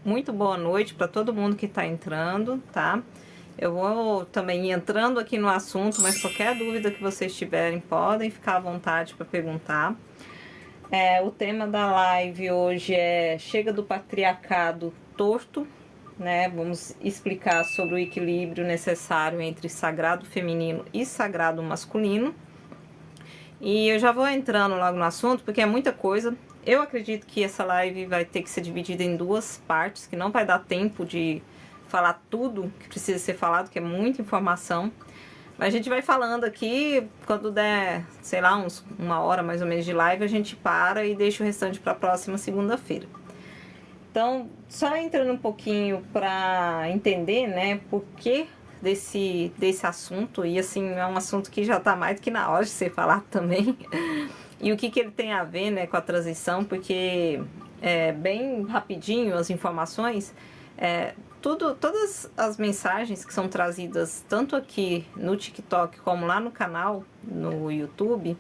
muito boa noite para todo mundo que está entrando, tá? Eu vou também entrando aqui no assunto, mas qualquer dúvida que vocês tiverem, podem ficar à vontade para perguntar. O tema da live hoje é Chega do Patriarcado Torto, né? Vamos explicar sobre o equilíbrio necessário entre sagrado feminino e sagrado masculino. E eu já vou entrando logo no assunto, porque é muita coisa. Eu acredito que essa live vai ter que ser dividida em duas partes, que não vai dar tempo de falar tudo que precisa ser falado, que é muita informação. Mas a gente vai falando aqui, quando der, sei lá, uma hora mais ou menos de live, a gente para e deixa o restante para a próxima segunda-feira. Então, só entrando um pouquinho para entender, né, por que desse assunto, e assim, é um assunto que já está mais do que na hora de ser falado também, e o que ele tem a ver, né, com a transição, porque bem rapidinho as informações, todas as mensagens que são trazidas tanto aqui no TikTok como lá no canal, no YouTube,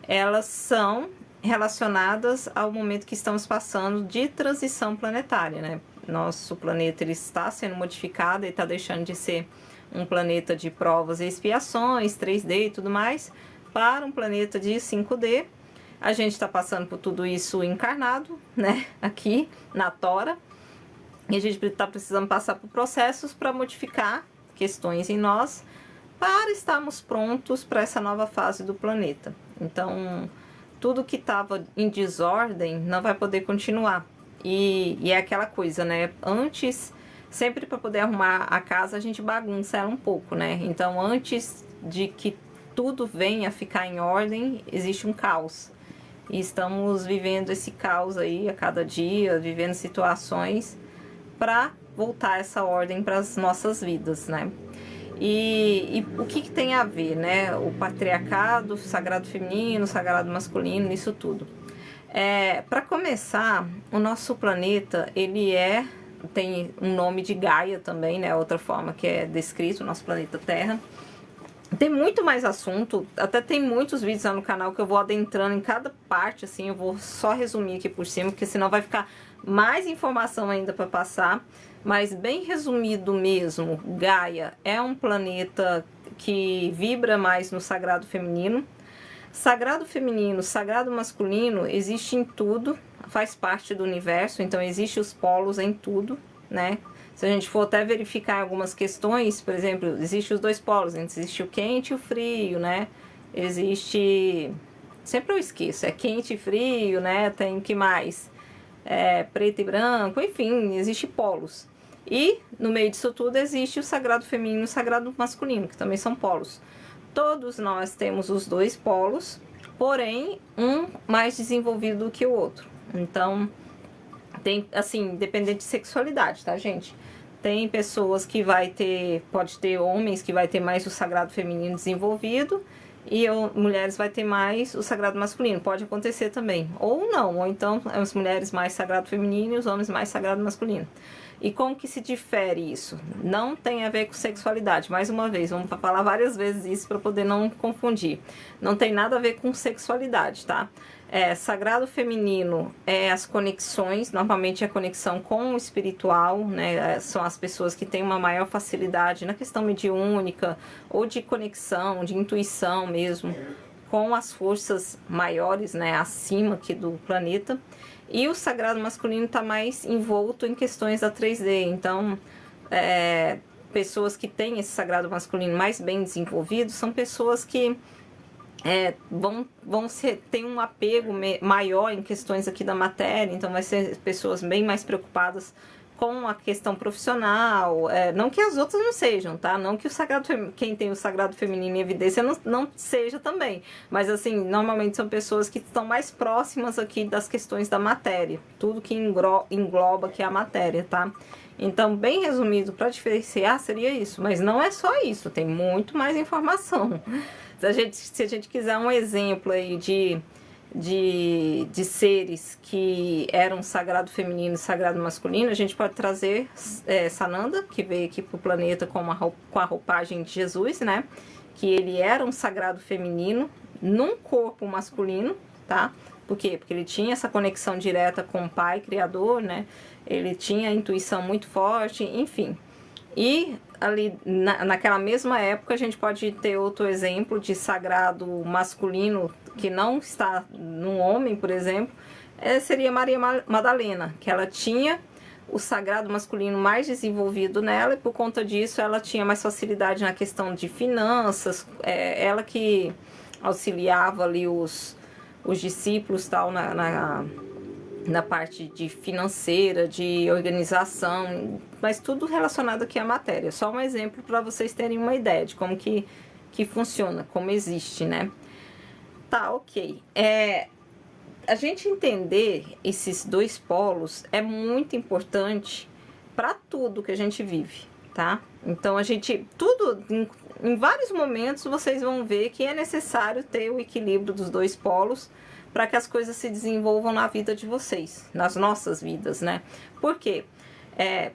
elas são relacionadas ao momento que estamos passando de transição planetária, né? Nosso planeta ele está sendo modificado e está deixando de ser um planeta de provas e expiações, 3D e tudo mais, para um planeta de 5D. A gente está passando por tudo isso encarnado, né? Aqui na Tora. E a gente está precisando passar por processos para modificar questões em nós, para estarmos prontos para essa nova fase do planeta. Então, tudo que estava em desordem não vai poder continuar. E é aquela coisa, né? Antes, sempre para poder arrumar a casa, a gente bagunça ela um pouco, né? Então, antes de que tudo venha a ficar em ordem, existe um caos. E estamos vivendo esse caos aí a cada dia, vivendo situações para voltar essa ordem para as nossas vidas, né? E o que tem a ver, né? O patriarcado, o sagrado feminino, o sagrado masculino, isso tudo. Para começar, o nosso planeta, ele tem um nome de Gaia também, né? Outra forma que é descrito, o nosso planeta Terra. Tem muito mais assunto, até tem muitos vídeos lá no canal que eu vou adentrando em cada parte, assim, eu vou só resumir aqui por cima, porque senão vai ficar mais informação ainda para passar. Mas bem resumido mesmo, Gaia é um planeta que vibra mais no sagrado feminino. Sagrado feminino, sagrado masculino existe em tudo, faz parte do universo, então existe os polos em tudo, né? Se a gente for até verificar algumas questões, por exemplo, existe os dois polos, existe o quente e o frio, né? Existe, sempre eu esqueço, quente e frio, né? Tem o que mais? Preto e branco, enfim, existe polos. E no meio disso tudo existe o sagrado feminino e o sagrado masculino, que também são polos. Todos nós temos os dois polos, porém um mais desenvolvido do que o outro. Então, tem, assim, dependente de sexualidade, tá, gente? Tem pessoas que pode ter homens que vai ter mais o sagrado feminino desenvolvido e mulheres vai ter mais o sagrado masculino. Pode acontecer também. Ou não, ou então as mulheres mais sagrado feminino e os homens mais sagrado masculino. E como que se difere isso? Não tem a ver com sexualidade. Mais uma vez, vamos falar várias vezes isso para poder não confundir. Não tem nada a ver com sexualidade, tá? Sagrado feminino as conexões, normalmente a conexão com o espiritual, né? São as pessoas que têm uma maior facilidade na questão mediúnica ou de conexão, de intuição mesmo, com as forças maiores, né? Acima aqui do planeta. E o sagrado masculino está mais envolto em questões da 3D, então pessoas que têm esse sagrado masculino mais bem desenvolvido são pessoas que tem um apego maior em questões aqui da matéria, então vai ser pessoas bem mais preocupadas com a questão profissional, não que as outras não sejam, tá? Não que quem tem o sagrado feminino em evidência não seja também, mas assim, normalmente são pessoas que estão mais próximas aqui das questões da matéria, tudo que engloba aqui a matéria, tá? Então, bem resumido, para diferenciar seria isso, mas não é só isso, tem muito mais informação. Se a gente quiser um exemplo aí de seres que eram sagrado feminino e sagrado masculino, a gente pode trazer Sananda, que veio aqui pro planeta com a roupagem de Jesus, né? Que ele era um sagrado feminino num corpo masculino, tá? Por quê? Porque ele tinha essa conexão direta com o Pai Criador, né? Ele tinha a intuição muito forte, enfim. E ali naquela mesma época a gente pode ter outro exemplo de sagrado masculino que não está num homem, por exemplo, seria Maria Madalena, que ela tinha o sagrado masculino mais desenvolvido nela, e por conta disso ela tinha mais facilidade na questão de finanças, ela que auxiliava ali os discípulos tal na parte de financeira, de organização, mas tudo relacionado aqui à matéria. Só um exemplo para vocês terem uma ideia de como que funciona, como existe, né? Tá, ok. A gente entender esses dois polos é muito importante para tudo que a gente vive, tá? Então em vários momentos vocês vão ver que é necessário ter o equilíbrio dos dois polos para que as coisas se desenvolvam na vida de vocês, nas nossas vidas, né? Por quê?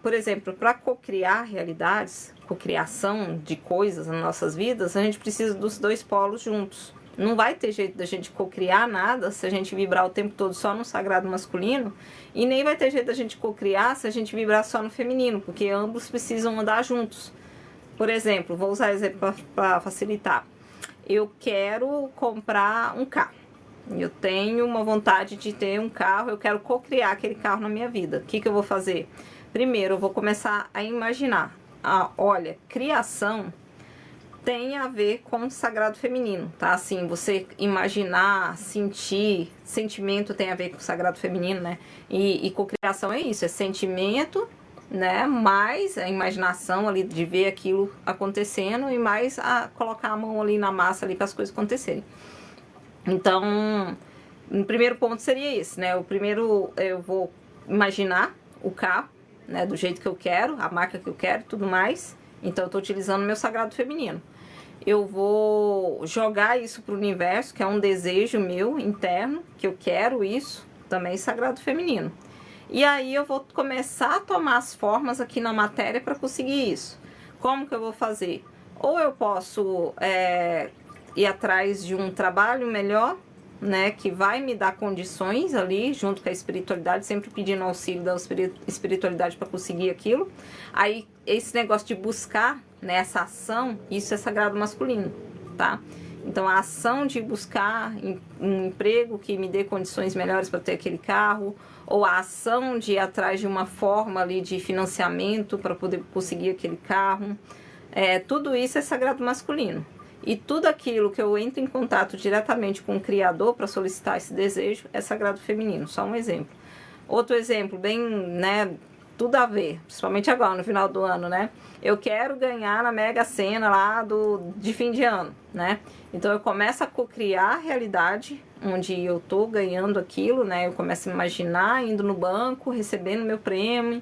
Por exemplo, para cocriar realidades, cocriação de coisas nas nossas vidas, a gente precisa dos dois polos juntos. Não vai ter jeito da gente cocriar nada se a gente vibrar o tempo todo só no sagrado masculino, e nem vai ter jeito da gente cocriar se a gente vibrar só no feminino, porque ambos precisam andar juntos. Por exemplo, vou usar exemplo para facilitar. Eu quero comprar um carro. Eu tenho uma vontade de ter um carro, eu quero cocriar aquele carro na minha vida. O que eu vou fazer? Primeiro, eu vou começar a imaginar. Olha, criação tem a ver com o sagrado feminino, tá? Assim, você imaginar, sentir, sentimento tem a ver com o sagrado feminino, né? E cocriação é isso, é sentimento, né? Mais a imaginação ali de ver aquilo acontecendo e mais a colocar a mão ali na massa ali para as coisas acontecerem. Então, o primeiro ponto seria esse, né? O primeiro, eu vou imaginar o carro, né? Do jeito que eu quero, a marca que eu quero e tudo mais. Então, eu estou utilizando o meu sagrado feminino. Eu vou jogar isso para o universo, que é um desejo meu interno, que eu quero isso, também sagrado feminino. E aí eu vou começar a tomar as formas aqui na matéria para conseguir isso. Como que eu vou fazer? Ou eu posso ir atrás de um trabalho melhor, né, que vai me dar condições ali, junto com a espiritualidade, sempre pedindo auxílio da espiritualidade para conseguir aquilo. Aí, esse negócio de buscar, né, essa ação, isso é sagrado masculino, tá? Então, a ação de buscar um emprego que me dê condições melhores para ter aquele carro, ou a ação de ir atrás de uma forma ali de financiamento para poder conseguir aquele carro, tudo isso é sagrado masculino. E tudo aquilo que eu entro em contato diretamente com o Criador para solicitar esse desejo é sagrado feminino, só um exemplo. Outro exemplo, bem, né, tudo a ver, principalmente agora, no final do ano, né? Eu quero ganhar na Mega Sena lá de fim de ano, né? Então eu começo a cocriar a realidade onde eu tô ganhando aquilo, né? Eu começo a imaginar indo no banco, recebendo meu prêmio.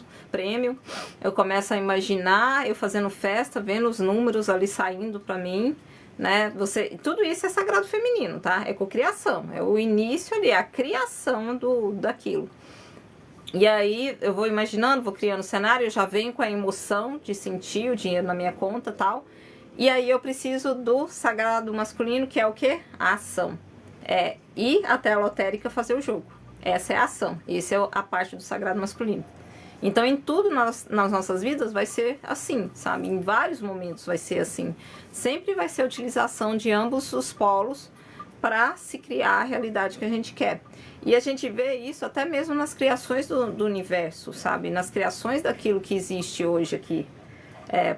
Eu começo a imaginar eu fazendo festa, vendo os números ali saindo para mim, né? Tudo isso é sagrado feminino, tá? É cocriação, é o início ali, a criação daquilo. E aí eu vou imaginando, vou criando o cenário, eu já venho com a emoção de sentir o dinheiro na minha conta e tal. E aí eu preciso do sagrado masculino, que é o quê? A ação. Ir até a lotérica fazer o jogo. Essa é a ação. Essa é a parte do sagrado masculino. Então, em tudo nas nossas vidas vai ser assim, sabe? Em vários momentos vai ser assim. Sempre vai ser a utilização de ambos os polos para se criar a realidade que a gente quer. E a gente vê isso até mesmo nas criações do universo, sabe? Nas criações daquilo que existe hoje aqui.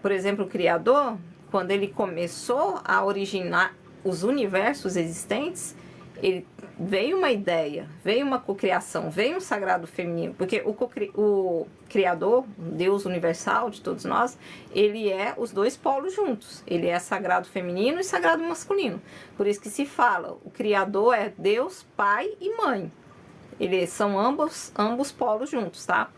Por exemplo, o Criador, quando ele começou a originar os universos existentes, veio uma ideia, veio uma cocriação, veio um sagrado feminino, porque o Criador, Deus universal de todos nós, ele é os dois polos juntos, ele é sagrado feminino e sagrado masculino. Por isso que se fala, o Criador é Deus, Pai e Mãe, eles são ambos polos juntos, tá?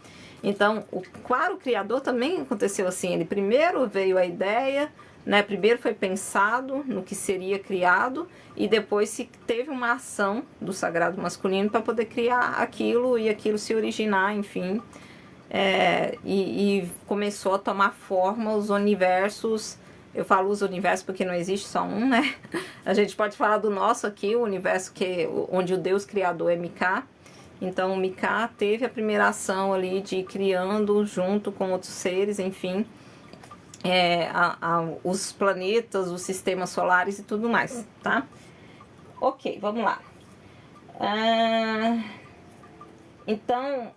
Então, claro, o Criador também aconteceu assim, ele primeiro veio a ideia, né? Primeiro foi pensado no que seria criado e depois se teve uma ação do sagrado masculino para poder criar aquilo e aquilo se originar, enfim, e começou a tomar forma os universos Eu falo os universos porque não existe só um, né? A gente pode falar do nosso aqui, o universo onde o Deus Criador é Mika. Então, Mika teve a primeira ação ali de ir criando junto com outros seres, enfim, os planetas, os sistemas solares e tudo mais, tá? Ok, vamos lá. Então,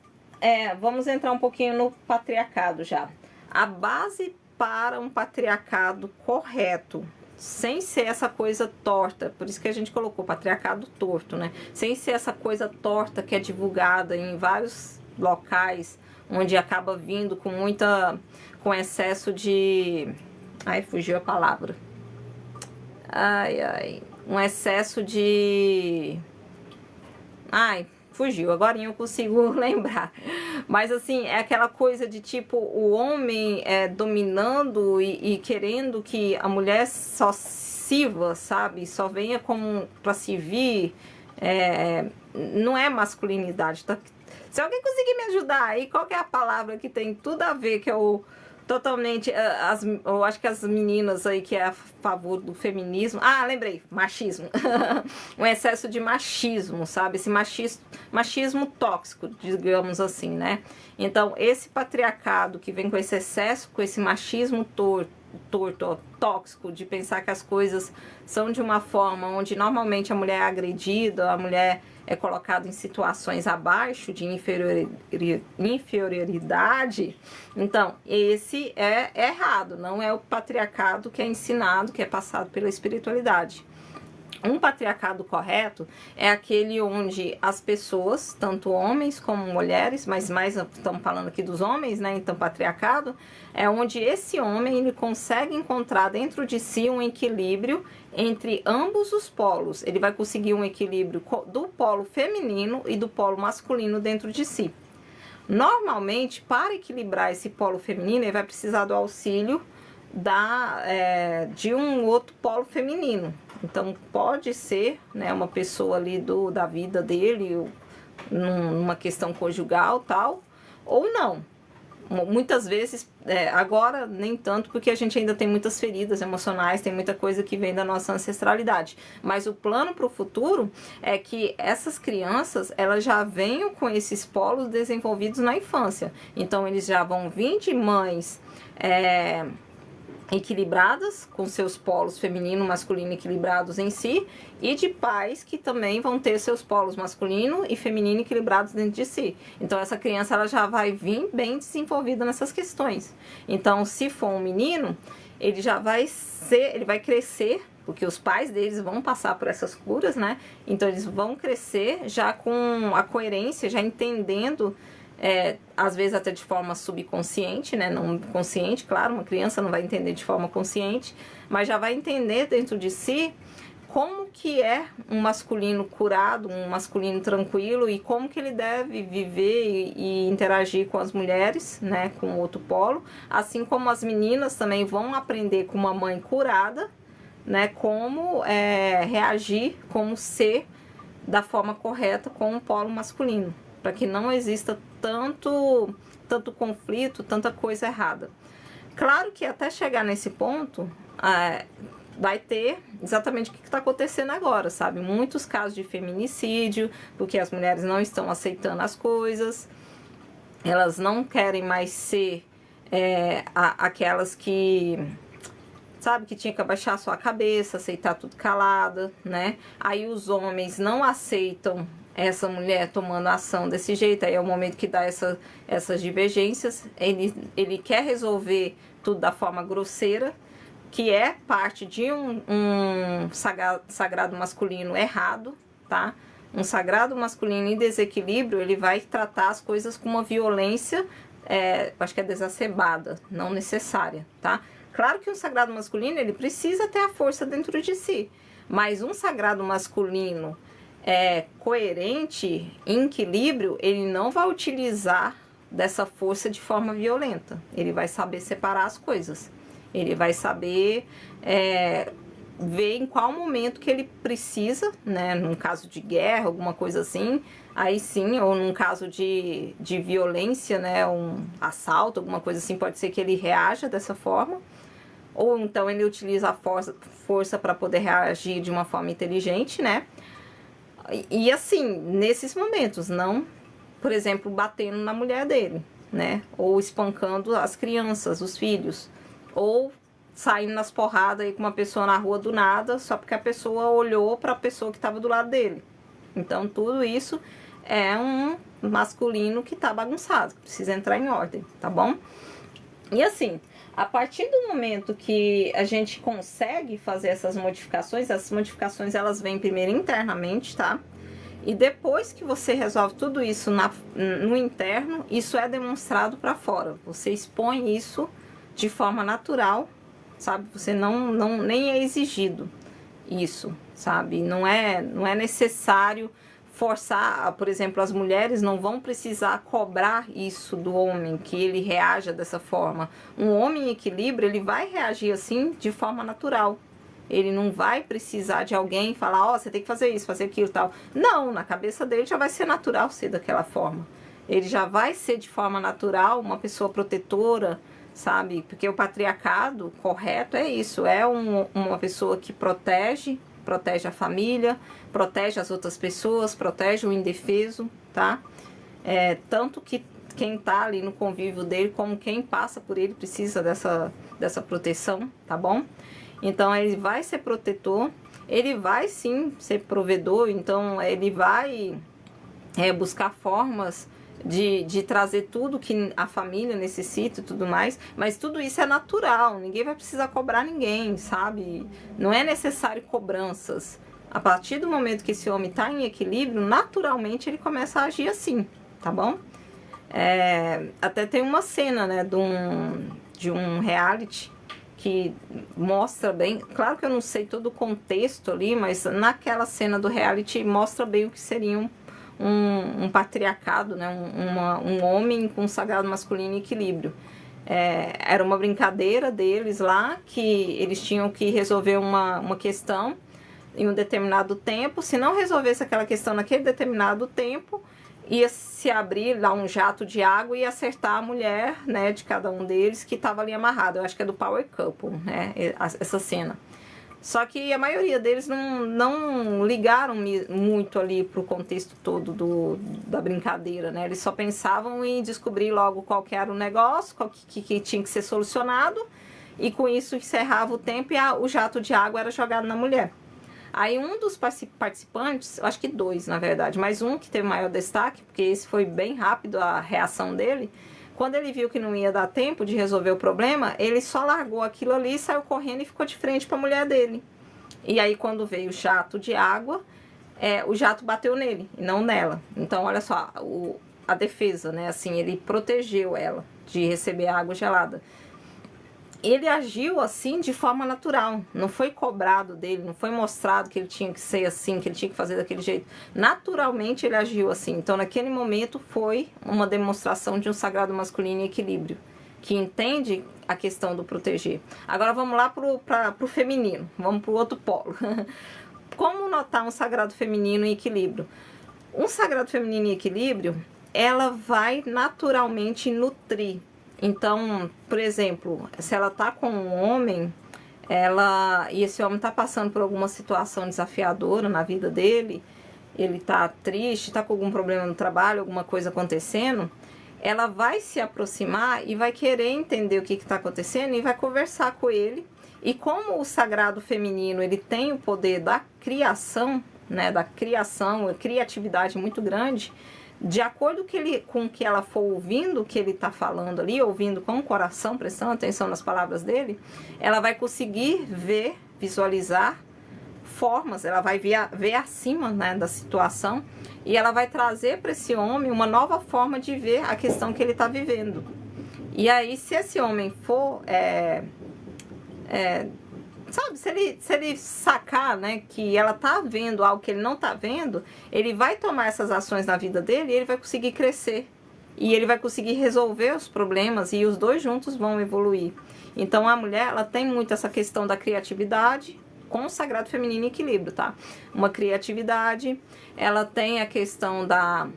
vamos entrar um pouquinho no patriarcado já. A base para um patriarcado correto, sem ser essa coisa torta, por isso que a gente colocou patriarcado torto, né? Sem ser essa coisa torta que é divulgada em vários locais, onde acaba vindo com excesso de... Ai, fugiu a palavra. Um excesso de... Fugiu, agora eu consigo lembrar. Mas assim, é aquela coisa de tipo, o homem dominando e querendo que a mulher só sirva, sabe? Só venha como para servir. Não é masculinidade. Tá? Se alguém conseguir me ajudar aí, qual que é a palavra que tem tudo a ver, que é o... Totalmente, eu acho que as meninas aí que é a favor do feminismo... lembrei, machismo. Um excesso de machismo, sabe? Esse machismo tóxico, digamos assim, né? Então, esse patriarcado que vem com esse excesso, com esse machismo torto, tóxico, de pensar que as coisas são de uma forma onde normalmente a mulher é agredida, a mulher é colocada em situações abaixo de inferioridade. Então, esse é errado, não é o patriarcado que é ensinado, que é passado pela espiritualidade. Um patriarcado correto é aquele onde as pessoas, tanto homens como mulheres, mas mais estamos falando aqui dos homens, né? Então, patriarcado é onde esse homem ele consegue encontrar dentro de si um equilíbrio entre ambos os polos. Ele vai conseguir um equilíbrio do polo feminino e do polo masculino dentro de si. Normalmente, para equilibrar esse polo feminino, ele vai precisar do auxílio de um outro polo feminino. Então, pode ser, né, uma pessoa ali da vida dele, numa questão conjugal, tal, ou não. Muitas vezes, agora nem tanto, porque a gente ainda tem muitas feridas emocionais, tem muita coisa que vem da nossa ancestralidade. Mas o plano para o futuro é que essas crianças, elas já venham com esses polos desenvolvidos na infância. Então, eles já vão vir de mães... equilibradas, com seus polos feminino e masculino equilibrados em si, e de pais que também vão ter seus polos masculino e feminino equilibrados dentro de si. Então, essa criança ela já vai vir bem desenvolvida nessas questões. Então, se for um menino, ele já vai crescer, porque os pais deles vão passar por essas curas, né? Então, eles vão crescer já com a coerência, já entendendo... às vezes até de forma subconsciente, né? Não consciente, claro, uma criança não vai entender de forma consciente, mas já vai entender dentro de si como que é um masculino curado, um masculino tranquilo e como que ele deve viver e interagir com as mulheres, né? Com o outro polo, assim como as meninas também vão aprender com uma mãe curada, né? Como reagir, como ser da forma correta com o polo masculino, para que não exista tanto conflito, tanta coisa errada. Claro que até chegar nesse ponto, vai ter exatamente o que está acontecendo agora, sabe? Muitos casos de feminicídio, porque as mulheres não estão aceitando as coisas, elas não querem mais ser aquelas que... sabe, que tinha que abaixar sua cabeça, aceitar tudo calada, né? Aí os homens não aceitam essa mulher tomando ação desse jeito, aí é o momento que dá essas divergências, ele quer resolver tudo da forma grosseira, que é parte de um sagrado masculino errado, tá? Um sagrado masculino em desequilíbrio, ele vai tratar as coisas com uma violência, acho que é exacerbada, não necessária, tá? Claro que um sagrado masculino, ele precisa ter a força dentro de si, mas um sagrado masculino coerente, em equilíbrio, ele não vai utilizar dessa força de forma violenta. Ele vai saber separar as coisas. Ele vai saber ver em qual momento que ele precisa, né? Num caso de guerra, alguma coisa assim, aí sim, ou num caso de violência, né? Um assalto, alguma coisa assim, pode ser que ele reaja dessa forma. ou então ele utiliza a força para poder reagir de uma forma inteligente, né? E assim, nesses momentos, não, por exemplo, batendo na mulher dele, né? Ou espancando as crianças, os filhos, ou saindo nas porradas aí com uma pessoa na rua do nada, só porque a pessoa olhou para a pessoa que estava do lado dele. Então, tudo isso é um masculino que tá bagunçado, que precisa entrar em ordem, tá bom? E assim, a partir do momento que a gente consegue fazer essas modificações elas vêm primeiro internamente, tá? E depois que você resolve tudo isso no interno, isso é demonstrado para fora. Você expõe isso de forma natural, sabe? Você nem é exigido isso, sabe? Não é necessário forçar, por exemplo, as mulheres não vão precisar cobrar isso do homem, que ele reaja dessa forma. Um homem em equilíbrio, ele vai reagir assim de forma natural. Ele não vai precisar de alguém falar, ó, você tem que fazer isso, fazer aquilo e tal. Não, na cabeça dele já vai ser natural ser daquela forma. Ele já vai ser de forma natural uma pessoa protetora, sabe? Porque o patriarcado correto é isso, é uma pessoa que protege a família, protege as outras pessoas, protege o indefeso, tá? Tanto que quem tá ali no convívio dele, como quem passa por ele, precisa dessa proteção, tá bom? Então, ele vai ser protetor, ele vai sim ser provedor, então ele vai buscar formas de trazer tudo que a família necessita e tudo mais, mas tudo isso é natural, ninguém vai precisar cobrar ninguém, sabe? Não é necessário cobranças. A partir do momento que esse homem está em equilíbrio, naturalmente ele começa a agir assim, tá bom? Até tem uma cena, né, de um reality que mostra bem, claro que eu não sei todo o contexto ali, mas naquela cena do reality mostra bem o que seria um patriarcado, né? Um homem com um sagrado masculino em equilíbrio. Era uma brincadeira deles lá, que eles tinham que resolver uma questão em um determinado tempo. Se não resolvesse aquela questão naquele determinado tempo, ia se abrir lá um jato de água e acertar a mulher, né, de cada um deles que estava ali amarrado. Eu acho que é do Power Couple, né, essa cena. Só que a maioria deles não ligaram muito ali pro contexto todo da brincadeira, né? Eles só pensavam em descobrir logo qual que era o negócio, qual que tinha que ser solucionado, e com isso encerrava o tempo e o jato de água era jogado na mulher. Aí um dos participantes, acho que dois na verdade, mas um que teve maior destaque, porque esse foi bem rápido a reação dele, quando ele viu que não ia dar tempo de resolver o problema, ele só largou aquilo ali, saiu correndo e ficou de frente para a mulher dele. E aí quando veio o jato de água, o jato bateu nele e não nela. Então olha só, a defesa, né? Assim, ele protegeu ela de receber água gelada. Ele agiu assim de forma natural, não foi cobrado dele, não foi mostrado que ele tinha que ser assim, que ele tinha que fazer daquele jeito. Naturalmente ele agiu assim. Então naquele momento foi uma demonstração de um sagrado masculino em equilíbrio, que entende a questão do proteger. Agora vamos lá pro feminino, vamos pro outro polo. Como notar um sagrado feminino em equilíbrio? Um sagrado feminino em equilíbrio, ela vai naturalmente nutrir. Então, por exemplo, se ela tá com um homem, e esse homem tá passando por alguma situação desafiadora na vida dele, ele tá triste, tá com algum problema no trabalho, alguma coisa acontecendo, ela vai se aproximar e vai querer entender o que está acontecendo e vai conversar com ele. E como o sagrado feminino, ele tem o poder da criação, né, da criação, a criatividade muito grande, de acordo com o que ela for ouvindo, o que ele está falando ali, ouvindo com o coração, prestando atenção nas palavras dele, ela vai conseguir visualizar formas, ela vai ver acima, né, da situação, e ela vai trazer para esse homem uma nova forma de ver a questão que ele está vivendo. E aí, se esse homem for, sabe, se ele sacar, né, que ela tá vendo algo que ele não tá vendo, ele vai tomar essas ações na vida dele e ele vai conseguir crescer. E ele vai conseguir resolver os problemas e os dois juntos vão evoluir. Então, a mulher, ela tem muito essa questão da criatividade com o sagrado feminino em equilíbrio, tá? Uma criatividade, ela tem a questão da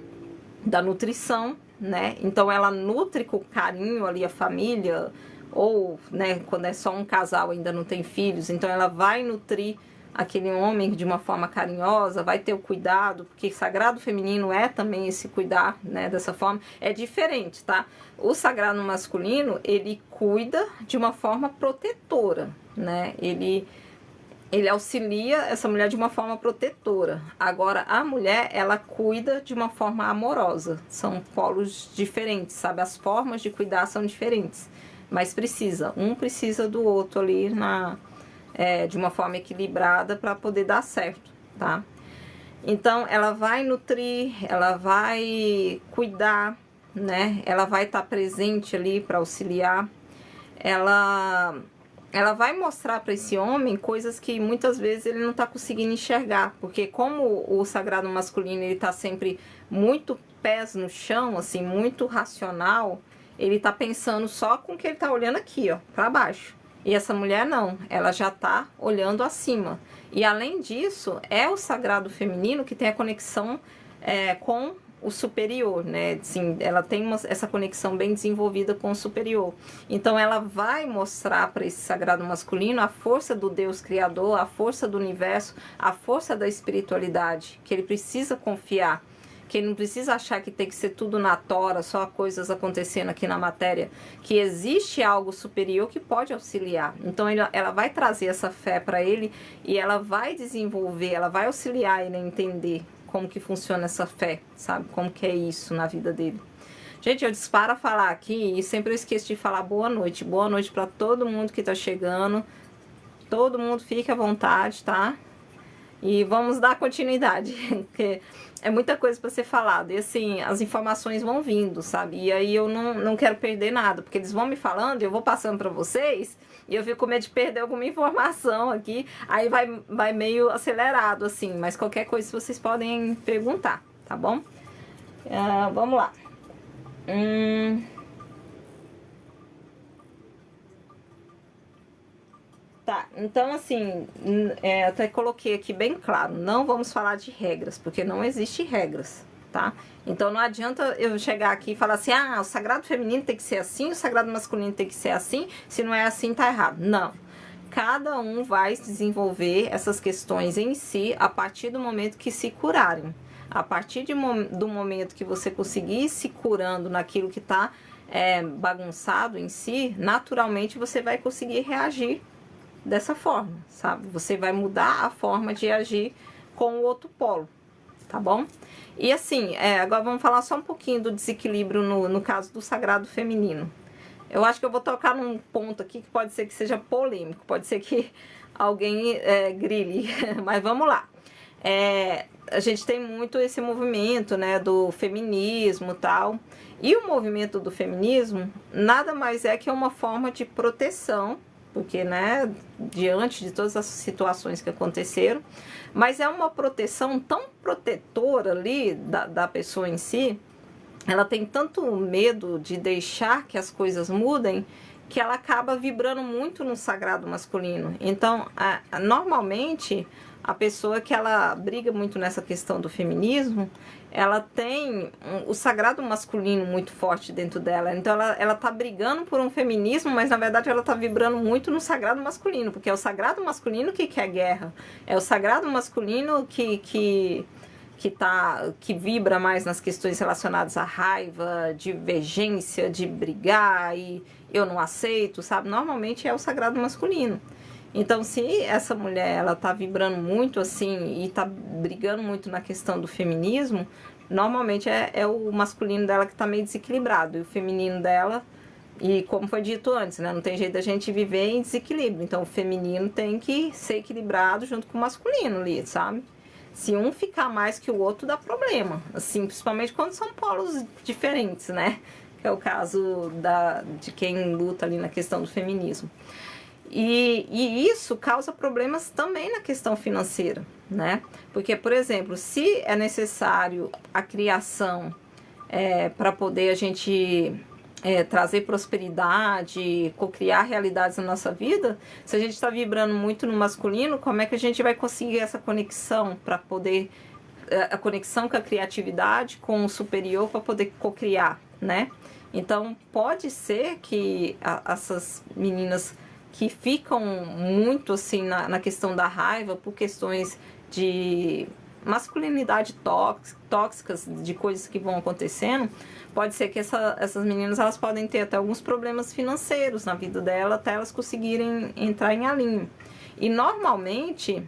nutrição, né? Então, ela nutre com carinho ali a família, ou, né, quando é só um casal, ainda não tem filhos, então ela vai nutrir aquele homem de uma forma carinhosa, vai ter o cuidado, porque sagrado feminino é também esse cuidar, né, dessa forma, é diferente, tá? O sagrado masculino, ele cuida de uma forma protetora, né? Ele auxilia essa mulher de uma forma protetora. Agora, a mulher, ela cuida de uma forma amorosa. São polos diferentes, sabe? As formas de cuidar são diferentes. Mas um precisa do outro ali de uma forma equilibrada para poder dar certo, tá? Então, ela vai nutrir, ela vai cuidar, né? Ela vai estar presente ali para auxiliar. Ela vai mostrar para esse homem coisas que muitas vezes ele não está conseguindo enxergar, porque como o sagrado masculino ele está sempre muito pés no chão, assim, muito racional, ele está pensando só com o que ele está olhando aqui, ó, para baixo. E essa mulher não, ela já está olhando acima. E além disso, é o sagrado feminino que tem a conexão com o superior, né? Assim, ela tem essa conexão bem desenvolvida com o superior. Então ela vai mostrar para esse sagrado masculino a força do Deus Criador, a força do universo, a força da espiritualidade, que ele precisa confiar, que ele não precisa achar que tem que ser tudo na tora, só coisas acontecendo aqui na matéria, que existe algo superior que pode auxiliar. Então ela vai trazer essa fé para ele e ela vai desenvolver, ela vai auxiliar ele a entender como que funciona essa fé, sabe? Como que é isso na vida dele. Gente, eu disparo a falar aqui e sempre eu esqueço de falar boa noite. Boa noite para todo mundo que tá chegando. Todo mundo fique à vontade, tá? E vamos dar continuidade, porque é muita coisa para ser falado. E assim, as informações vão vindo, sabe? E aí eu não quero perder nada, porque eles vão me falando, eu vou passando para vocês, e eu fico com medo de perder alguma informação aqui. Aí vai meio acelerado, assim. Mas qualquer coisa vocês podem perguntar, tá bom? Vamos lá. Tá, então assim, até coloquei aqui bem claro, não vamos falar de regras, porque não existe regras, tá? Então não adianta eu chegar aqui e falar assim, o sagrado feminino tem que ser assim, o sagrado masculino tem que ser assim, se não é assim tá errado. Não, cada um vai desenvolver essas questões em si a partir do momento que se curarem. A partir do momento que você conseguir se curando naquilo que tá bagunçado em si, naturalmente você vai conseguir reagir dessa forma, sabe? Você vai mudar a forma de agir com o outro polo, tá bom? E assim, agora vamos falar só um pouquinho do desequilíbrio no caso do sagrado feminino. Eu acho que eu vou tocar num ponto aqui que pode ser que seja polêmico, pode ser que alguém grile, mas vamos lá. A gente tem muito esse movimento, né, do feminismo e tal, e o movimento do feminismo nada mais é que uma forma de proteção, porque, né, diante de todas as situações que aconteceram, mas é uma proteção tão protetora ali da pessoa em si, ela tem tanto medo de deixar que as coisas mudem, que ela acaba vibrando muito no sagrado masculino. Então, normalmente, a pessoa que ela briga muito nessa questão do feminismo, ela tem o sagrado masculino muito forte dentro dela. Então ela tá brigando por um feminismo, mas na verdade ela tá vibrando muito no sagrado masculino, porque é o sagrado masculino que quer guerra. É o sagrado masculino que vibra mais nas questões relacionadas à raiva, divergência, de brigar e eu não aceito, sabe? Normalmente é o sagrado masculino. Então, se essa mulher, ela tá vibrando muito assim e tá brigando muito na questão do feminismo, normalmente é o masculino dela que tá meio desequilibrado. E o feminino dela, e como foi dito antes, né? Não tem jeito da gente viver em desequilíbrio. Então, o feminino tem que ser equilibrado junto com o masculino ali, sabe? Se um ficar mais que o outro, dá problema. Assim, principalmente quando são polos diferentes, né? Que é o caso de quem luta ali na questão do feminismo. E isso causa problemas também na questão financeira, né? Porque, por exemplo, se é necessário a criação para poder a gente trazer prosperidade, cocriar realidades na nossa vida, se a gente está vibrando muito no masculino, como é que a gente vai conseguir essa conexão para poder, a conexão com a criatividade, com o superior para poder cocriar, né? Então, pode ser que essas meninas que ficam muito assim na questão da raiva por questões de masculinidade tóxicas, de coisas que vão acontecendo, pode ser que essas meninas elas podem ter até alguns problemas financeiros na vida dela até elas conseguirem entrar em alinho. E normalmente,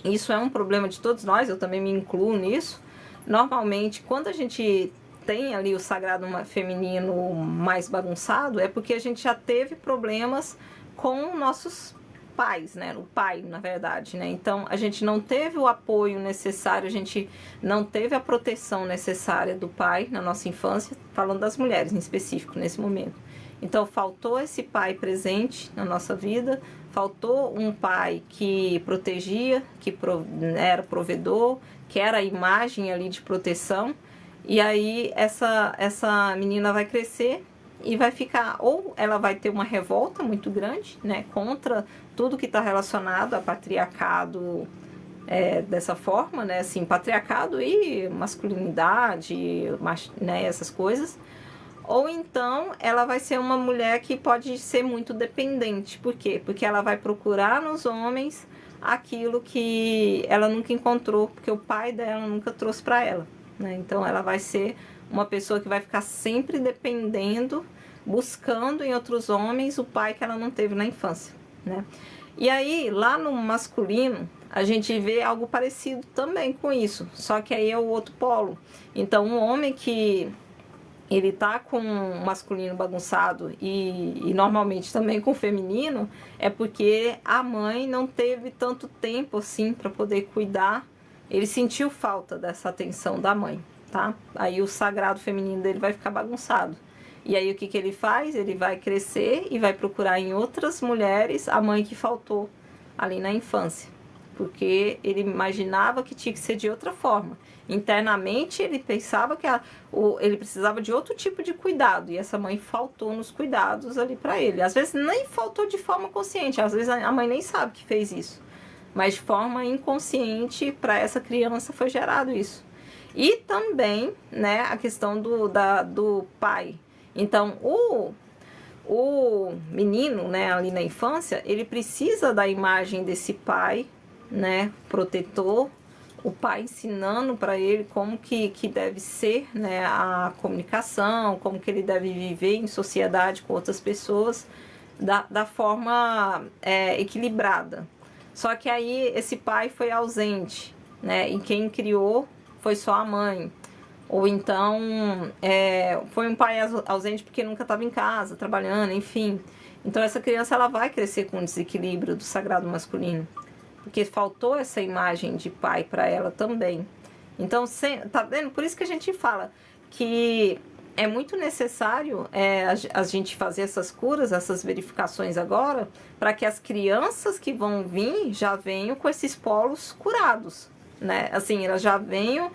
isso é um problema de todos nós, eu também me incluo nisso. Normalmente, quando a gente tem ali o sagrado feminino mais bagunçado, é porque a gente já teve problemas com nossos pais, né? O pai, na verdade, né? Então, a gente não teve o apoio necessário, a gente não teve a proteção necessária do pai na nossa infância, falando das mulheres em específico nesse momento. Então, faltou esse pai presente na nossa vida, faltou um pai que protegia, que era provedor, que era a imagem ali de proteção. E aí essa menina vai crescer e vai ficar, ou ela vai ter uma revolta muito grande, né, contra tudo que está relacionado a patriarcado, dessa forma, né, assim, patriarcado e masculinidade, né, essas coisas. Ou então ela vai ser uma mulher que pode ser muito dependente. Por quê? Porque ela vai procurar nos homens aquilo que ela nunca encontrou, porque o pai dela nunca trouxe para ela, né? Então ela vai ser uma pessoa que vai ficar sempre dependendo, buscando em outros homens o pai que ela não teve na infância, né? E aí, lá no masculino, a gente vê algo parecido também com isso, só que aí é o outro polo. Então, um homem que ele tá com o masculino bagunçado e normalmente também com o feminino, é porque a mãe não teve tanto tempo assim para poder cuidar. Ele sentiu falta dessa atenção da mãe, tá? Aí o sagrado feminino dele vai ficar bagunçado. E aí o que ele faz? Ele vai crescer e vai procurar em outras mulheres a mãe que faltou ali na infância, porque ele imaginava que tinha que ser de outra forma. Internamente ele pensava que ele precisava de outro tipo de cuidado, e essa mãe faltou nos cuidados ali para ele. Às vezes nem faltou de forma consciente, às vezes a mãe nem sabe que fez isso, mas de forma inconsciente para essa criança foi gerado isso. E também, né, a questão do pai. Então, o menino, né, ali na infância, ele precisa da imagem desse pai, né, protetor, o pai ensinando para ele como que deve ser, né, a comunicação, como que ele deve viver em sociedade com outras pessoas da forma equilibrada. Só que aí esse pai foi ausente, né, e quem criou foi só a mãe. Ou então foi um pai ausente porque nunca estava em casa, trabalhando, enfim. Então essa criança ela vai crescer com um desequilíbrio do sagrado masculino, porque faltou essa imagem de pai para ela também. Então, tá vendo? Por isso que a gente fala que é muito necessário a gente fazer essas curas, essas verificações agora, para que as crianças que vão vir já venham com esses polos curados, né? Assim, elas já venham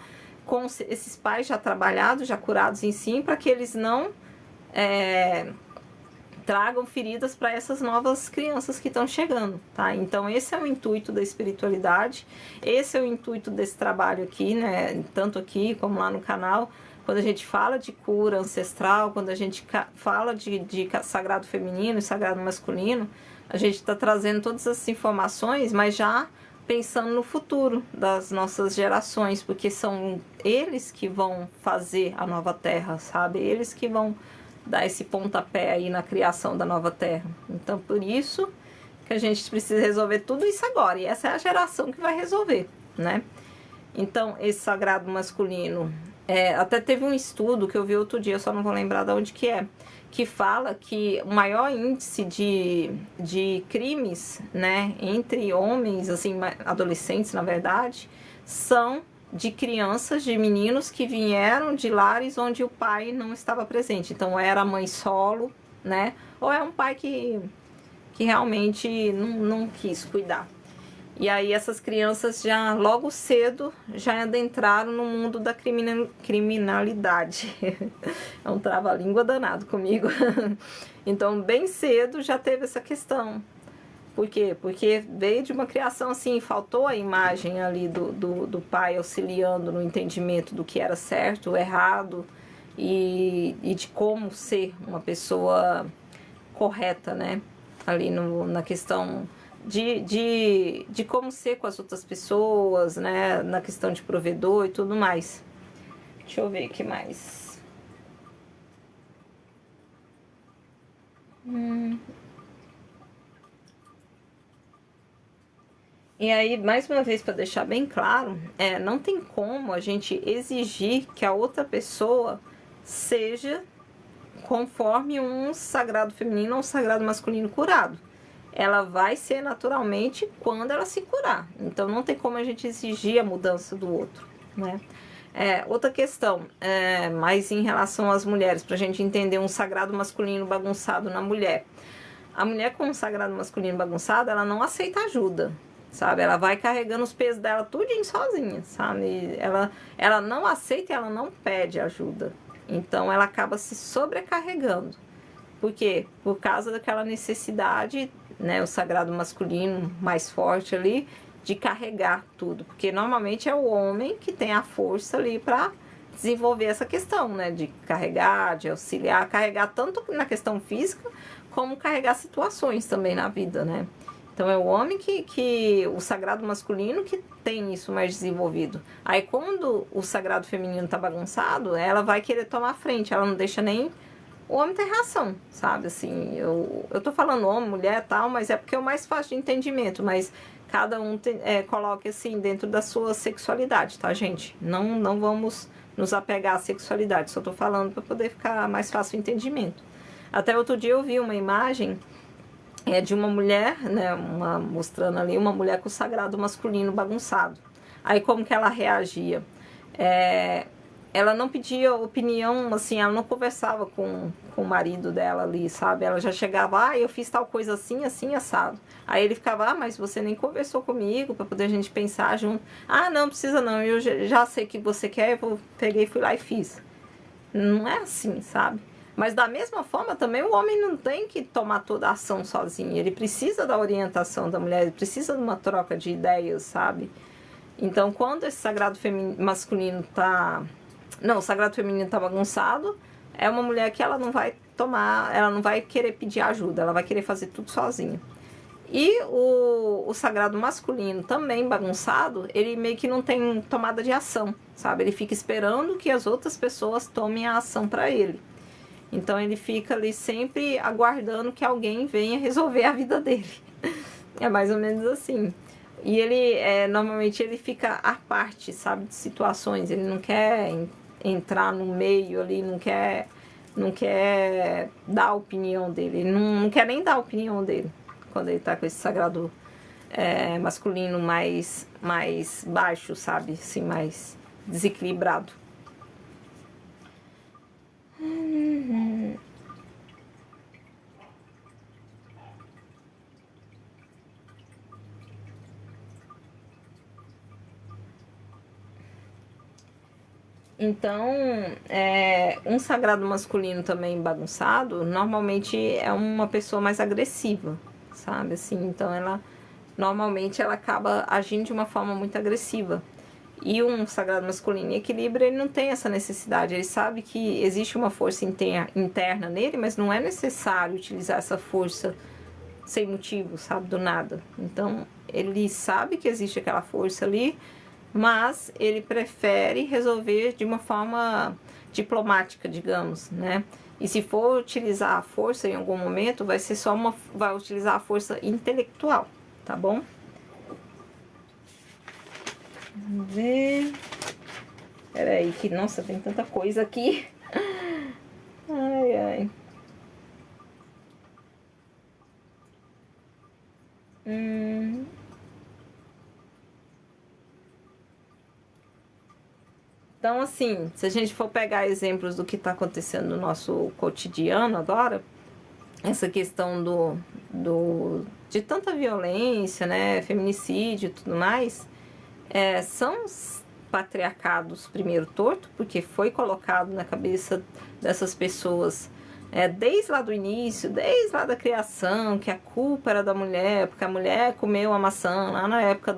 com esses pais já trabalhados, já curados em si, para que eles não tragam feridas para essas novas crianças que estão chegando, tá? Então esse é o intuito da espiritualidade, esse é o intuito desse trabalho aqui, né? Tanto aqui como lá no canal, quando a gente fala de cura ancestral, quando a gente fala de sagrado feminino e sagrado masculino, a gente está trazendo todas essas informações, mas já pensando no futuro das nossas gerações, porque são eles que vão fazer a nova terra, sabe? Eles que vão dar esse pontapé aí na criação da nova terra. Então, por isso que a gente precisa resolver tudo isso agora, e essa é a geração que vai resolver, né? Então, esse sagrado masculino, até teve um estudo que eu vi outro dia, só não vou lembrar de onde que fala que o maior índice de crimes, né, entre homens, assim, adolescentes, na verdade, são de crianças, de meninos que vieram de lares onde o pai não estava presente. Então, era a mãe solo, né, ou é um pai que realmente não quis cuidar. E aí essas crianças já logo cedo já adentraram no mundo da criminalidade. É um trava-língua danado comigo. Então bem cedo já teve essa questão. Por quê? Porque veio de uma criação assim, faltou a imagem ali do pai auxiliando no entendimento do que era certo ou errado. e de como ser uma pessoa correta, né? Ali na questão de como ser com as outras pessoas, né? Na questão de provedor e tudo mais. Deixa eu ver o que mais. E aí, mais uma vez, para deixar bem claro, não tem como a gente exigir que a outra pessoa seja conforme um sagrado feminino ou um sagrado masculino curado. Ela vai ser naturalmente quando ela se curar. Então não tem como a gente exigir a mudança do outro, né? Outra questão, mais em relação às mulheres, para a gente entender um sagrado masculino bagunçado na mulher. A mulher com um sagrado masculino bagunçado, ela não aceita ajuda, sabe? Ela vai carregando os pesos dela tudinho sozinha, sabe? Ela não aceita e ela não pede ajuda. Então ela acaba se sobrecarregando. Por quê? Por causa daquela necessidade, né, o sagrado masculino mais forte ali, de carregar tudo. Porque normalmente é o homem que tem a força ali para desenvolver essa questão, né, de carregar, de auxiliar, carregar tanto na questão física, como carregar situações também na vida, né? Então é o homem o sagrado masculino que tem isso mais desenvolvido. Aí quando o sagrado feminino tá bagunçado, ela vai querer tomar a frente, ela não deixa nem o homem ter reação, sabe? Assim, eu tô falando homem, mulher e tal, mas é porque é o mais fácil de entendimento, mas cada um coloque assim dentro da sua sexualidade, tá, gente? Não vamos nos apegar à sexualidade, só tô falando para poder ficar mais fácil o entendimento. Até outro dia eu vi uma imagem de uma mulher, né, mostrando ali uma mulher com o sagrado masculino bagunçado. Aí como que ela reagia? Ela não pedia opinião, assim, ela não conversava com o marido dela ali, sabe? Ela já chegava, eu fiz tal coisa assim, assim, assado. Aí ele ficava, mas você nem conversou comigo para poder a gente pensar junto. Não precisa não, eu já sei o que você quer, eu peguei, fui lá e fiz. Não é assim, sabe? Mas da mesma forma também o homem não tem que tomar toda a ação sozinho. Ele precisa da orientação da mulher, ele precisa de uma troca de ideias, sabe? Então quando esse sagrado masculino tá... Não, o sagrado feminino tá bagunçado, é uma mulher que ela não vai tomar, ela não vai querer pedir ajuda, ela vai querer fazer tudo sozinha. E o sagrado masculino também bagunçado, ele meio que não tem tomada de ação, sabe? Ele fica esperando que as outras pessoas tomem a ação para ele. Então ele fica ali sempre aguardando que alguém venha resolver a vida dele. É mais ou menos assim. E ele, normalmente ele fica à parte, sabe, de situações. Ele não quer entrar no meio ali, não quer dar a opinião dele. Ele não quer nem dar a opinião dele quando ele tá com esse sagrado masculino mais baixo, sabe? Assim, mais desequilibrado. Então, um sagrado masculino também bagunçado, normalmente é uma pessoa mais agressiva, sabe? Assim, então, normalmente ela acaba agindo de uma forma muito agressiva. E um sagrado masculino em equilíbrio, ele não tem essa necessidade. Ele sabe que existe uma força interna nele, mas não é necessário utilizar essa força sem motivo, sabe? Do nada. Então, ele sabe que existe aquela força ali, mas ele prefere resolver de uma forma diplomática, digamos, né? E se for utilizar a força em algum momento, vai ser vai utilizar a força intelectual, tá bom? Vamos ver. Peraí, que nossa, tem tanta coisa aqui. Ai, ai. Então, assim, se a gente for pegar exemplos do que está acontecendo no nosso cotidiano agora, essa questão de tanta violência, né, feminicídio e tudo mais, são os patriarcados primeiro torto, porque foi colocado na cabeça dessas pessoas desde lá do início, desde lá da criação, que a culpa era da mulher, porque a mulher comeu a maçã lá na época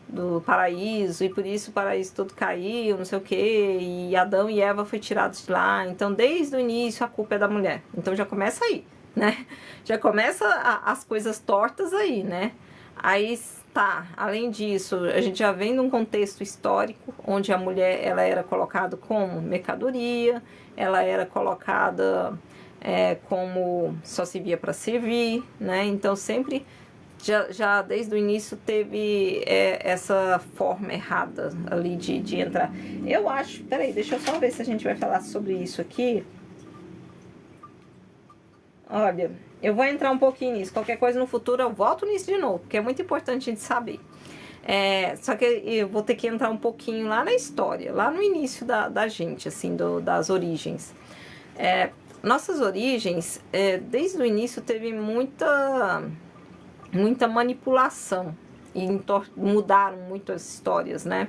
do paraíso, e por isso o paraíso todo caiu, não sei o que, e Adão e Eva foi tirados de lá. Então, desde o início, a culpa é da mulher. Então, já começa aí, né? Já começa as coisas tortas aí, né? Aí, tá, além disso, a gente já vem num contexto histórico, onde a mulher, ela era colocada como mercadoria, ela era colocada como só servia para servir, né? Então, sempre... Já desde o início teve essa forma errada ali de entrar. Eu acho, peraí, deixa eu só ver se a gente vai falar sobre isso aqui. Olha, eu vou entrar um pouquinho nisso. Qualquer coisa no futuro eu volto nisso de novo, porque é muito importante a gente saber. Só que eu vou ter que entrar um pouquinho lá na história, lá no início da gente, assim, das origens. Nossas origens, desde o início teve muita manipulação e mudaram muito as histórias, né?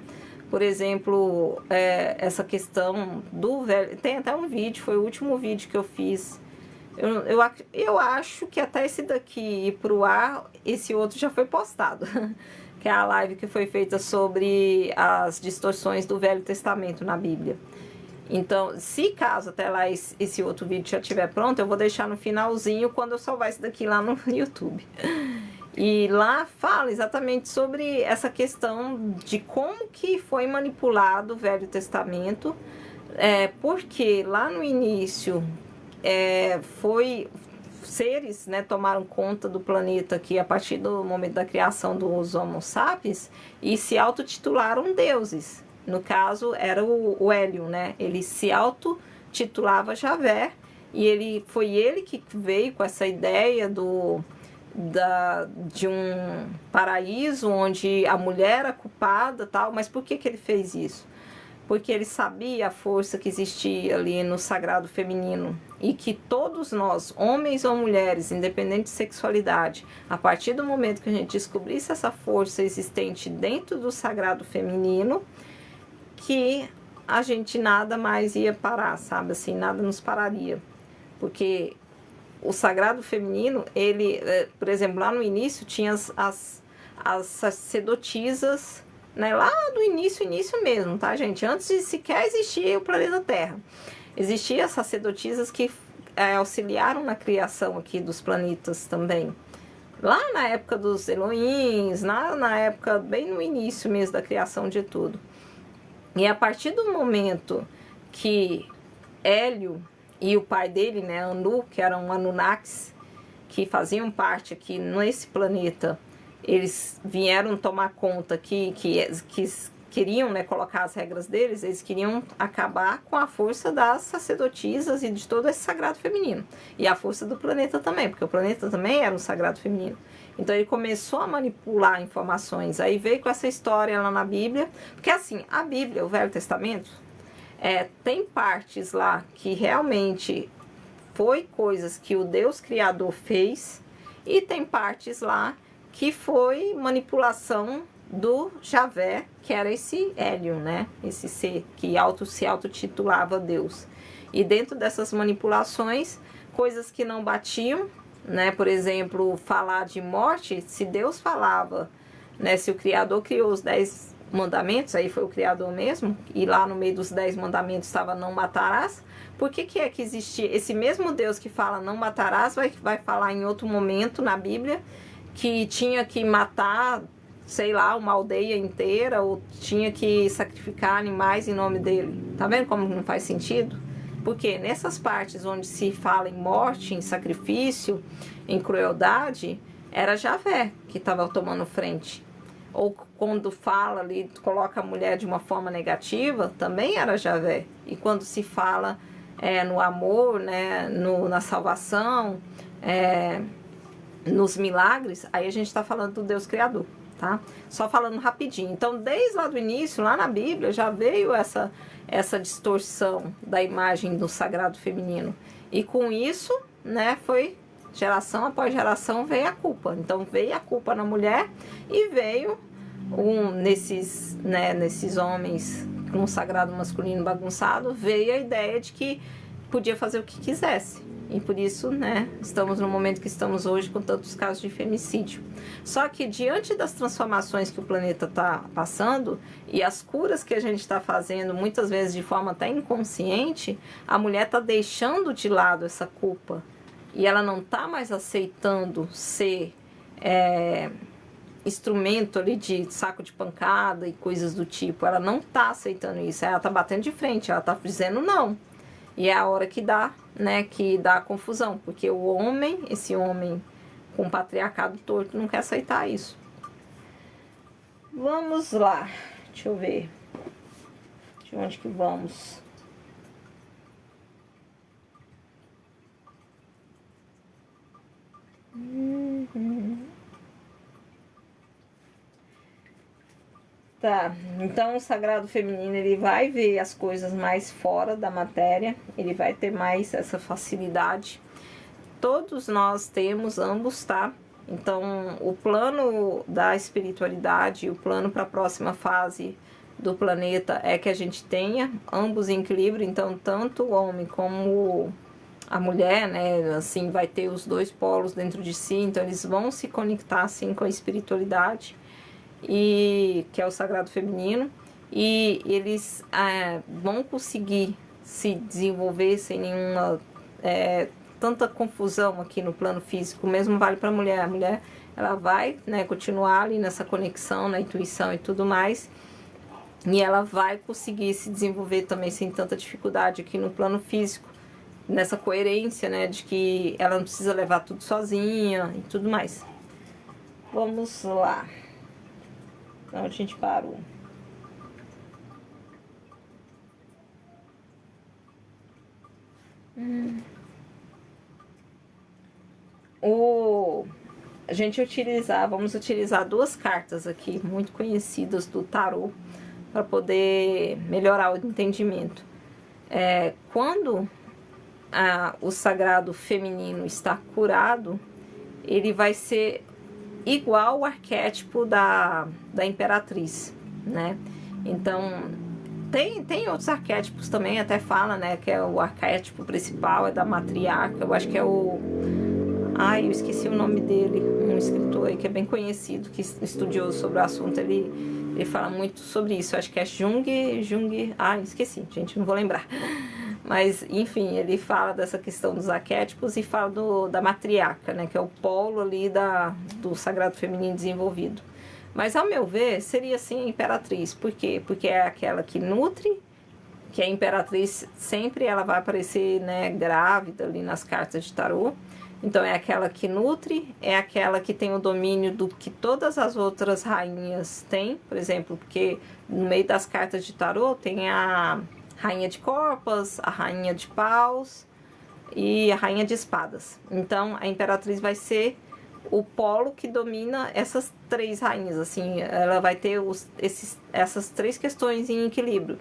Por exemplo, essa questão do velho... Tem até um vídeo, foi o último vídeo que eu fiz. Eu acho que até esse daqui ir pro ar, esse outro já foi postado. Que é a live que foi feita sobre as distorções do Velho Testamento na Bíblia. Então, se caso até lá esse outro vídeo já estiver pronto, eu vou deixar no finalzinho quando eu salvar esse daqui lá no YouTube. E lá fala exatamente sobre essa questão de como que foi manipulado o Velho Testamento, porque lá no início seres, né, tomaram conta do planeta aqui a partir do momento da criação dos Homo sapiens e se autotitularam deuses. No caso, era o Hélio, né? Ele se autotitulava Javé e foi ele que veio com essa ideia de um paraíso onde a mulher era culpada, tal. Mas por que ele fez isso? Porque ele sabia a força que existia ali no sagrado feminino e que todos nós, homens ou mulheres, independente de sexualidade, a partir do momento que a gente descobrisse essa força existente dentro do sagrado feminino, que a gente nada mais ia parar, sabe? Assim, nada nos pararia. Porque o sagrado feminino, ele, por exemplo, lá no início tinha as sacerdotisas, né? Lá do início mesmo, tá, gente? Antes de sequer existir o planeta Terra. Existiam as sacerdotisas que auxiliaram na criação aqui dos planetas também. Lá na época dos Elohims, na época, bem no início mesmo da criação de tudo. E a partir do momento que Hélio e o pai dele, né, Anu, que eram Anunnakis, que faziam parte aqui nesse planeta, eles vieram tomar conta que queriam, né, colocar as regras deles, eles queriam acabar com a força das sacerdotisas e de todo esse sagrado feminino. E a força do planeta também, porque o planeta também era um sagrado feminino. Então ele começou a manipular informações. Aí veio com essa história lá na Bíblia. Porque assim, a Bíblia, o Velho Testamento, tem partes lá que realmente foi coisas que o Deus Criador fez. E tem partes lá que foi manipulação do Javé, que era esse Hélio, né? Esse ser que se autotitulava Deus. E dentro dessas manipulações, coisas que não batiam, né? Por exemplo, falar de morte, se Deus falava, né? Se o Criador criou os 10 mandamentos, aí foi o Criador mesmo, e lá no meio dos 10 mandamentos estava não matarás, por que existia esse mesmo Deus que fala não matarás, vai falar em outro momento na Bíblia que tinha que matar, sei lá, uma aldeia inteira, ou tinha que sacrificar animais em nome dele? Tá vendo como não faz sentido? Porque nessas partes onde se fala em morte, em sacrifício, em crueldade, era Javé que estava tomando frente. Ou quando fala ali, coloca a mulher de uma forma negativa, também era Javé. E quando se fala no amor, né, na salvação, nos milagres, aí a gente está falando do Deus Criador, tá? Só falando rapidinho. Então, desde lá do início, lá na Bíblia, já veio essa distorção da imagem do sagrado feminino. E com isso, né, foi geração após geração veio a culpa. Então veio a culpa na mulher e veio nesses homens com o sagrado masculino bagunçado, veio a ideia de que podia fazer o que quisesse, E por isso, né, estamos no momento que estamos hoje com tantos casos de femicídio. Só que diante das transformações que o planeta está passando e as curas que a gente está fazendo, muitas vezes de forma até inconsciente, a mulher está deixando de lado essa culpa. E ela não está mais aceitando ser instrumento ali de saco de pancada e coisas do tipo. Ela não está aceitando isso. Ela está batendo de frente, ela está dizendo não. E é a hora que dá, né, que dá a confusão, porque o homem, esse homem com o patriarcado torto, não quer aceitar isso. Vamos lá, deixa eu ver, de onde que vamos? Tá, então o sagrado feminino, ele vai ver as coisas mais fora da matéria, ele vai ter mais essa facilidade. Todos nós temos ambos, tá? Então, o plano da espiritualidade, o plano para a próxima fase do planeta é que a gente tenha ambos em equilíbrio, então tanto o homem como a mulher, né, assim, vai ter os dois polos dentro de si, então eles vão se conectar, assim, com a espiritualidade, e que é o sagrado feminino, e eles vão conseguir se desenvolver sem nenhuma tanta confusão aqui no plano físico. O mesmo vale para a mulher. A mulher, ela vai, né, continuar ali nessa conexão, na intuição e tudo mais, e ela vai conseguir se desenvolver também sem tanta dificuldade aqui no plano físico, nessa coerência, né, de que ela não precisa levar tudo sozinha e tudo mais. Vamos lá. Onde a gente parou? A gente vamos utilizar duas cartas aqui muito conhecidas do tarô para poder melhorar o entendimento. Quando o sagrado feminino está curado, ele vai ser igual ao arquétipo da imperatriz, né? Então, tem outros arquétipos também, até fala, né, que é o arquétipo principal, é da matriarca, eu acho que é o... Ai, eu esqueci o nome dele, um escritor aí que é bem conhecido, que estudioso sobre o assunto, ele fala muito sobre isso, eu acho que é Jung, ai, esqueci, gente, não vou lembrar. Mas, enfim, ele fala dessa questão dos arquétipos e fala da matriarca, né, que é o polo ali do sagrado feminino desenvolvido. Mas, ao meu ver, seria assim a imperatriz. Por quê? Porque é aquela que nutre, que a imperatriz sempre ela vai aparecer, né, grávida ali nas cartas de tarô. Então, é aquela que nutre, é aquela que tem o domínio do que todas as outras rainhas têm. Por exemplo, porque no meio das cartas de tarô tem a rainha de copas, a rainha de paus e a rainha de espadas. Então, a imperatriz vai ser o polo que domina essas três rainhas, assim, ela vai ter essas três questões em equilíbrio.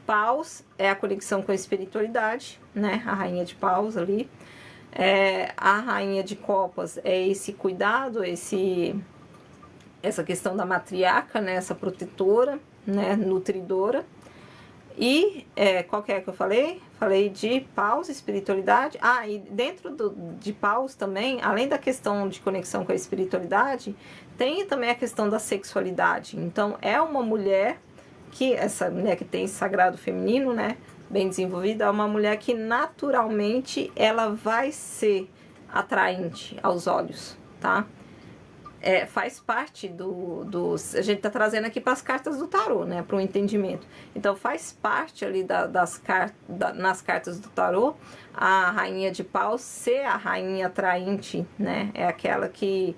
Paus é a conexão com a espiritualidade, né, a rainha de paus ali. A rainha de copas é esse cuidado, essa questão da matriarca, né, essa protetora, né, nutridora. E qual que é que eu falei? Falei de paus, espiritualidade. E dentro de paus também, além da questão de conexão com a espiritualidade, tem também a questão da sexualidade. Então, é uma mulher essa mulher que tem esse sagrado feminino, né, bem desenvolvida, é uma mulher que naturalmente ela vai ser atraente aos olhos, tá? Faz parte a gente tá trazendo aqui para as cartas do tarô, né, para o entendimento. Então faz parte ali nas cartas do tarô a rainha de paus ser a rainha atraente, né, é aquela que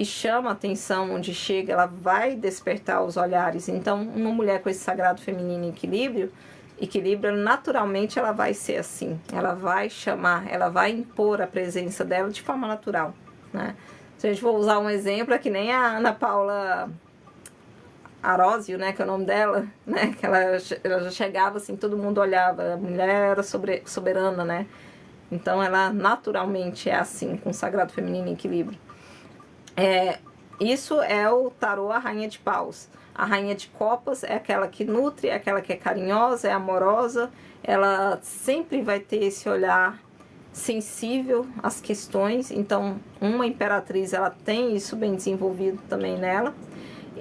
chama a atenção, onde chega, ela vai despertar os olhares. Então uma mulher com esse sagrado feminino em equilíbrio, naturalmente ela vai ser assim, ela vai chamar, ela vai impor a presença dela de forma natural, né. Se a gente for usar um exemplo, é que nem a Ana Paula Arósio, né, que é o nome dela, né, que ela já chegava assim, todo mundo olhava, a mulher era soberana, né, então ela naturalmente é assim, com o sagrado feminino em equilíbrio. Isso é o tarô, a rainha de paus. A rainha de copas é aquela que nutre, é aquela que é carinhosa, é amorosa, ela sempre vai ter esse olhar sensível às questões, então uma imperatriz ela tem isso bem desenvolvido também nela.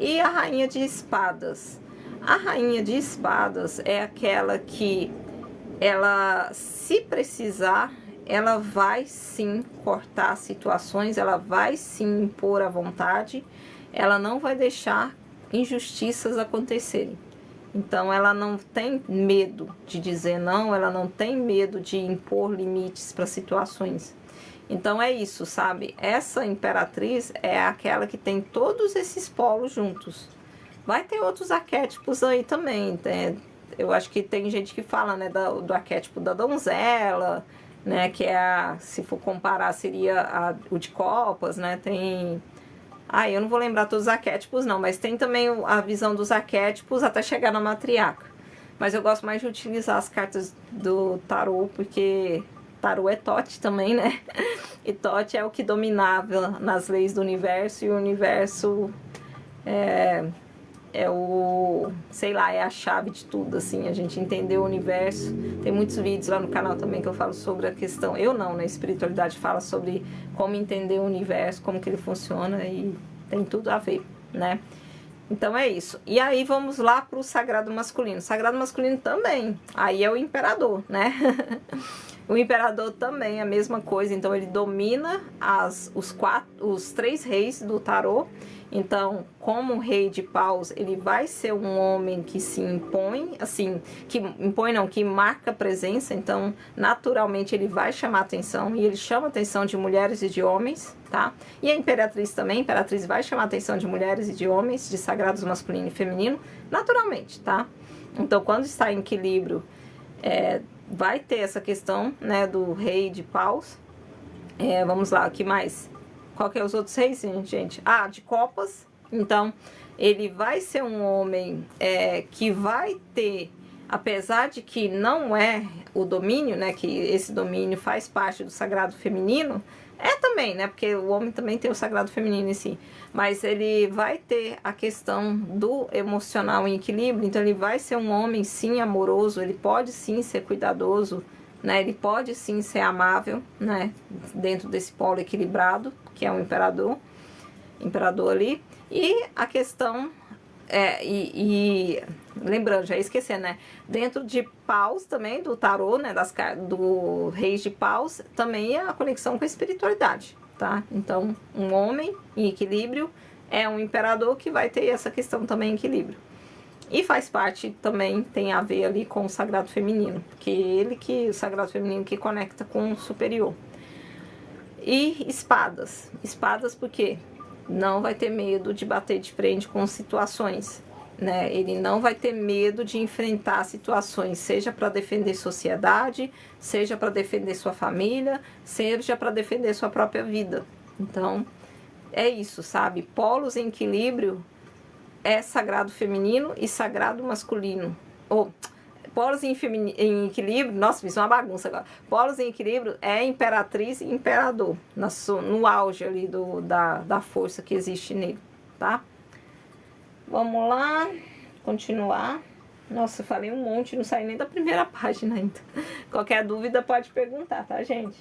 E a rainha de espadas. A rainha de espadas é aquela que ela, se precisar, ela vai sim cortar situações, ela vai sim impor a vontade, ela não vai deixar injustiças acontecerem. Então ela não tem medo de dizer não, ela não tem medo de impor limites para situações. Então é isso, sabe? Essa imperatriz é aquela que tem todos esses polos juntos. Vai ter outros arquétipos aí também. Eu acho que tem gente que fala, né, do arquétipo da donzela, né, que é se for comparar, seria o de copas, né? Tem... eu não vou lembrar todos os arquétipos não, mas tem também a visão dos arquétipos até chegar na matriarca. Mas eu gosto mais de utilizar as cartas do tarô, porque tarô é Thoth também, né? E Thoth é o que dominava nas leis do universo, e o universo é o, sei lá, é a chave de tudo, assim, a gente entender o universo. Tem muitos vídeos lá no canal também que eu falo sobre a questão, eu não, né, espiritualidade fala sobre como entender o universo, como que ele funciona, e tem tudo a ver, né? Então é isso. E aí vamos lá para o sagrado masculino. O sagrado masculino também, aí é o imperador, né? O imperador também é a mesma coisa, então ele domina os 3 reis do tarô. Então, como rei de paus, ele vai ser um homem que se impõe, assim, que impõe não, que marca presença, então naturalmente ele vai chamar atenção, e ele chama a atenção de mulheres e de homens, tá? E a imperatriz também, a imperatriz vai chamar a atenção de mulheres e de homens, de sagrados masculino e feminino, naturalmente, tá? Então, quando está em equilíbrio, vai ter essa questão, né, do rei de paus. Vamos lá, o que mais? Qual que é os outros reis, gente? De copas. Então, ele vai ser um homem que vai ter, apesar de que não é o domínio, né, que esse domínio faz parte do sagrado feminino, também, né, porque o homem também tem o sagrado feminino em si, mas ele vai ter a questão do emocional em equilíbrio, então ele vai ser um homem sim amoroso, ele pode sim ser cuidadoso, né, ele pode sim ser amável, né, dentro desse polo equilibrado, que é o imperador ali. E a questão lembrando, já ia esquecer, né, dentro de paus também, do tarô, né, do reis de paus, também é a conexão com a espiritualidade, tá? Então, um homem em equilíbrio é um imperador que vai ter essa questão também em equilíbrio. E faz parte também, tem a ver ali com o sagrado feminino, o sagrado feminino que conecta com o superior. E espadas. Espadas porque não vai ter medo de bater de frente com situações, né? Ele não vai ter medo de enfrentar situações, seja para defender sociedade, seja para defender sua família, seja para defender sua própria vida. Então, é isso, sabe? Polos em equilíbrio é sagrado feminino e sagrado masculino. Polos em equilíbrio, nossa, fiz uma bagunça agora. Polos em equilíbrio é imperatriz e imperador, no auge ali da força que existe nele, tá? Vamos lá, continuar. Nossa, eu falei um monte, não saí nem da primeira página ainda. Qualquer dúvida pode perguntar, tá, gente?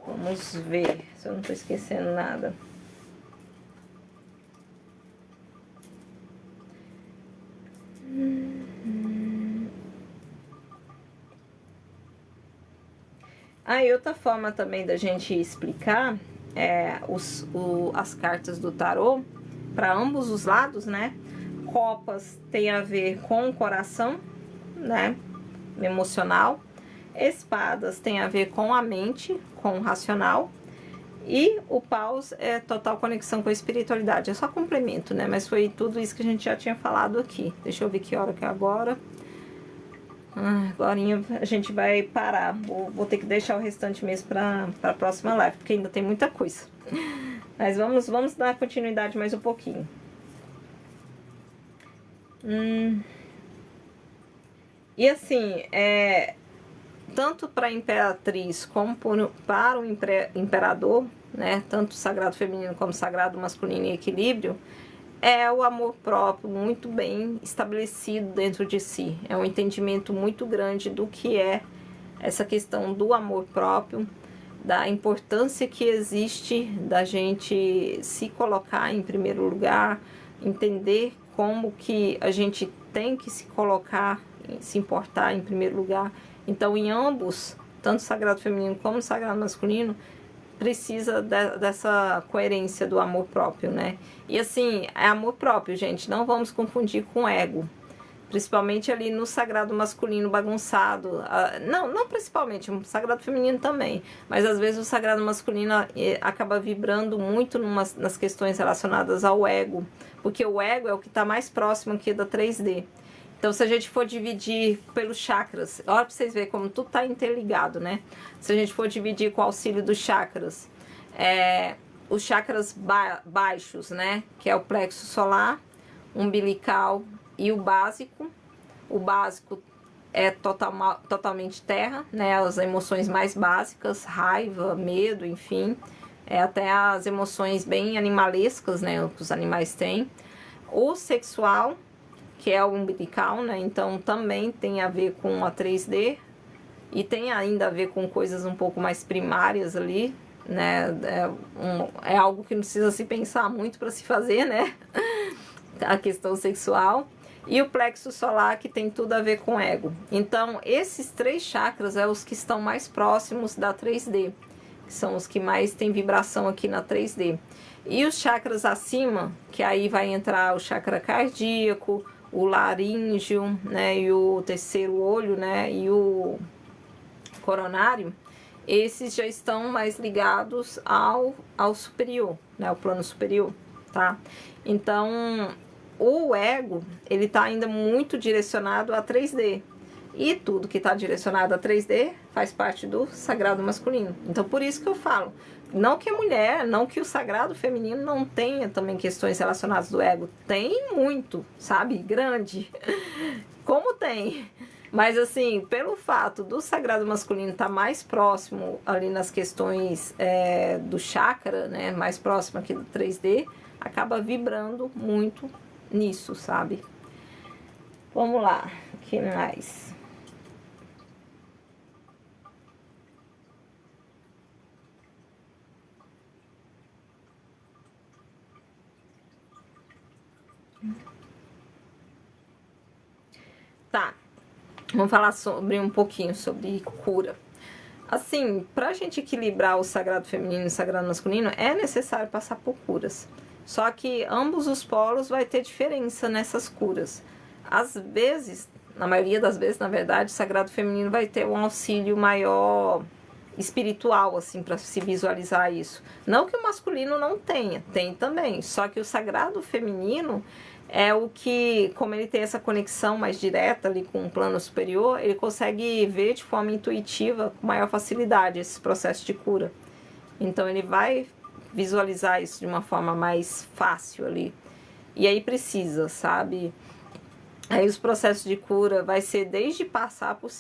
Vamos ver se eu não tô esquecendo nada. E outra forma também da gente explicar as cartas do tarô para ambos os lados, né? Copas tem a ver com o coração, né? Emocional. Espadas tem a ver com a mente, com o racional. E o paus é total conexão com a espiritualidade. É só complemento, né? Mas foi tudo isso que a gente já tinha falado aqui. Deixa eu ver que hora que é agora. Agora a gente vai parar. Vou ter que deixar o restante mesmo para a próxima live, porque ainda tem muita coisa. Mas vamos dar continuidade mais um pouquinho. E assim, tanto para a imperatriz como para o imperador, né, tanto o sagrado feminino como o sagrado masculino em equilíbrio, é o amor próprio muito bem estabelecido dentro de si. É um entendimento muito grande do que é essa questão do amor próprio, da importância que existe da gente se colocar em primeiro lugar, entender como que a gente tem que se colocar, se importar em primeiro lugar. Então, em ambos, tanto o sagrado feminino como o sagrado masculino, precisa dessa coerência do amor próprio, né? E assim, é amor próprio, gente, não vamos confundir com ego. Principalmente ali no sagrado masculino bagunçado. Não principalmente, o sagrado feminino também. Mas às vezes o sagrado masculino acaba vibrando muito nas questões relacionadas ao ego. Porque o ego é o que está mais próximo aqui da 3D. Então, se a gente for dividir pelos chakras, olha para vocês verem como tudo está interligado, né? Se a gente for dividir com o auxílio dos chakras, os chakras baixos, né? Que é o plexo solar, umbilical e o básico. O básico é totalmente terra, né? As emoções mais básicas, raiva, medo, enfim. Até as emoções bem animalescas, né? Que os animais têm. O sexual, que é o umbilical, né? Então também tem a ver com a 3D e tem ainda a ver com coisas um pouco mais primárias ali, né? É algo que não precisa se pensar muito para se fazer, né? A questão sexual. E o plexo solar, que tem tudo a ver com ego. Então, esses 3 chakras é os que estão mais próximos da 3D, que são os que mais têm vibração aqui na 3D. E os chakras acima, que aí vai entrar o chakra cardíaco, o laríngeo, né, e o terceiro olho, né, e o coronário, esses já estão mais ligados ao superior, né, ao plano superior, tá? Então, o ego, ele tá ainda muito direcionado a 3D. E tudo que está direcionado a 3D faz parte do sagrado masculino. Então, por isso que eu falo, não que a mulher, não que o sagrado feminino não tenha também questões relacionadas do ego. Tem muito, sabe? Grande. Como tem. Mas, assim, pelo fato do sagrado masculino estar mais próximo ali nas questões do chakra, né? Mais próximo aqui do 3D, acaba vibrando muito nisso, sabe? Vamos lá. O que mais? Tá, vamos falar um pouquinho sobre cura. Assim, pra gente equilibrar o sagrado feminino e o sagrado masculino, é necessário passar por curas. Só que ambos os polos vai ter diferença nessas curas. Às vezes, na maioria das vezes, na verdade, o sagrado feminino vai ter um auxílio maior espiritual, assim, para se visualizar isso. Não que o masculino não tenha, tem também. Só que o sagrado feminino é o que, como ele tem essa conexão mais direta ali com o plano superior, ele consegue ver de forma intuitiva, com maior facilidade, esse processo de cura. Então ele vai visualizar isso de uma forma mais fácil ali. E aí precisa, sabe? Aí os processos de cura vai ser desde passar por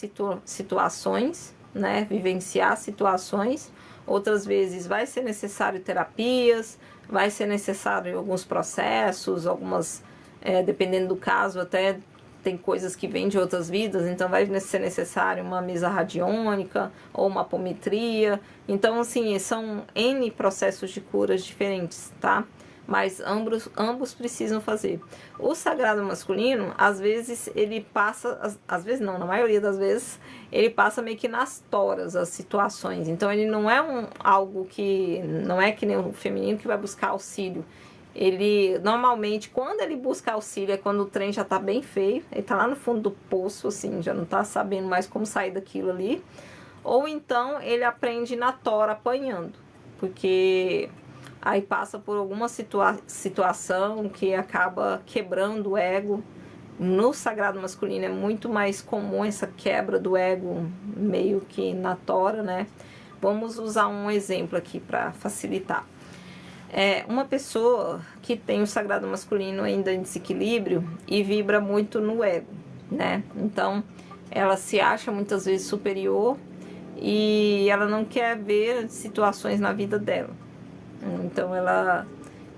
situações, né? Vivenciar situações. Outras vezes vai ser necessário terapias, vai ser necessário alguns processos, algumas... dependendo do caso, até tem coisas que vêm de outras vidas, então vai ser necessário uma mesa radiônica ou uma apometria. Então, assim, são N processos de curas diferentes, tá? Mas ambos precisam fazer. O sagrado masculino, às vezes, ele passa... Às vezes não, na maioria das vezes, ele passa meio que nas toras as situações. Então, ele não é algo que... Não é que nem o feminino que vai buscar auxílio. Ele, normalmente, quando ele busca auxílio, é quando o trem já tá bem feio, ele tá lá no fundo do poço, assim, já não tá sabendo mais como sair daquilo ali. Ou então, ele aprende na tora, apanhando, porque aí passa por alguma situação que acaba quebrando o ego. No sagrado masculino é muito mais comum essa quebra do ego, meio que na tora, né? Vamos usar um exemplo aqui para facilitar. Uma pessoa que tem o sagrado masculino ainda em desequilíbrio e vibra muito no ego, né? Então, ela se acha muitas vezes superior e ela não quer ver situações na vida dela. Então ela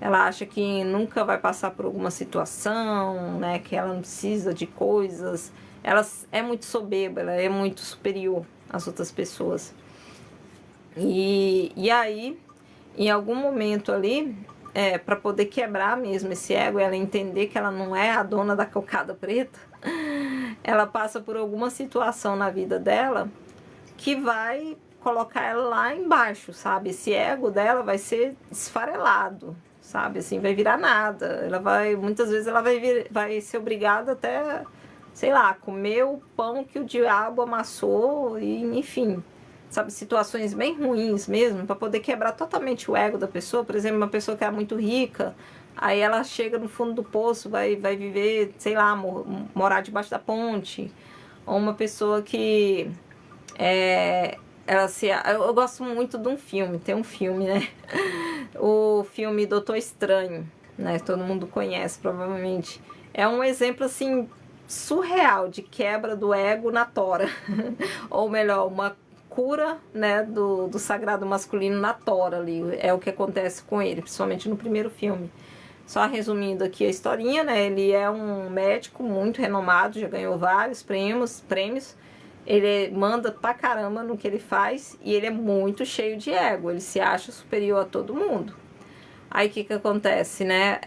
acha que nunca vai passar por alguma situação, né, que ela não precisa de coisas. Ela é muito soberba, ela é muito superior às outras pessoas. E aí, em algum momento ali, para poder quebrar mesmo esse ego, ela entender que ela não é a dona da cocada preta, ela passa por alguma situação na vida dela que vai colocar ela lá embaixo, sabe? Esse ego dela vai ser esfarelado, sabe? Assim, vai virar nada. Ela vai, muitas vezes ela vai ser obrigada até, sei lá, comer o pão que o diabo amassou e, enfim, sabe, situações bem ruins mesmo, para poder quebrar totalmente o ego da pessoa. Por exemplo, uma pessoa que é muito rica, aí ela chega no fundo do poço, vai viver, sei lá, morar debaixo da ponte. Ou uma pessoa que eu gosto muito de um filme, tem um filme, né? O filme Doutor Estranho, né? Todo mundo conhece, provavelmente. É um exemplo, assim, surreal de quebra do ego na tora. Ou melhor, uma cura, né, do sagrado masculino na tora ali. É o que acontece com ele, principalmente no primeiro filme. Só resumindo aqui a historinha, né? Ele é um médico muito renomado, já ganhou vários prêmios. Ele manda pra caramba no que ele faz e ele é muito cheio de ego. Ele se acha superior a todo mundo. Aí o que acontece, né?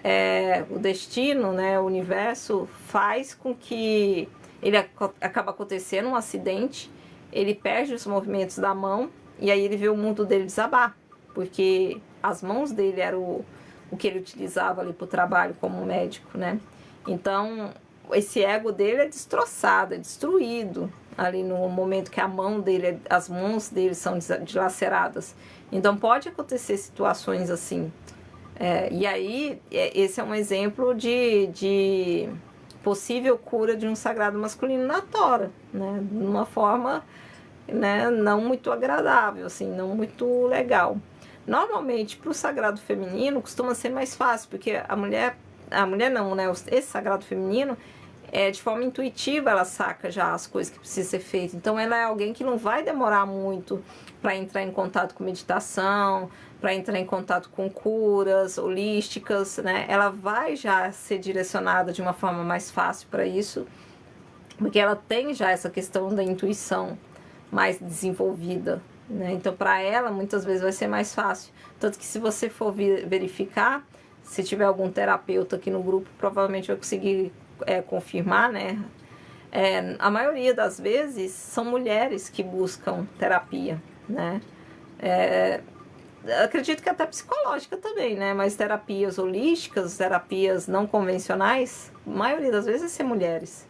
O destino, né? O universo faz com que ele acaba acontecendo um acidente, ele perde os movimentos da mão e aí ele vê o mundo dele desabar, porque as mãos dele eram o que ele utilizava ali pro trabalho como médico, né? Então, esse ego dele é destroçado, é destruído ali no momento que a mão dele, as mãos dele são dilaceradas. Então, pode acontecer situações assim. E aí, esse é um exemplo de possível cura de um sagrado masculino na tora, né? De uma forma, né, não muito agradável, assim, não muito legal. Normalmente, para o sagrado feminino, costuma ser mais fácil, porque a mulher não, né? Esse sagrado feminino, de forma intuitiva, ela saca já as coisas que precisam ser feitas. Então, ela é alguém que não vai demorar muito para entrar em contato com meditação, para entrar em contato com curas holísticas, né? Ela vai já ser direcionada de uma forma mais fácil para isso, porque ela tem já essa questão da intuição mais desenvolvida, né? Então, para ela, muitas vezes vai ser mais fácil. Tanto que se você for verificar, se tiver algum terapeuta aqui no grupo, provavelmente vai conseguir confirmar, né? A maioria das vezes são mulheres que buscam terapia, né? Acredito que até psicológica também, né? Mas terapias holísticas, terapias não convencionais, a maioria das vezes é ser mulheres.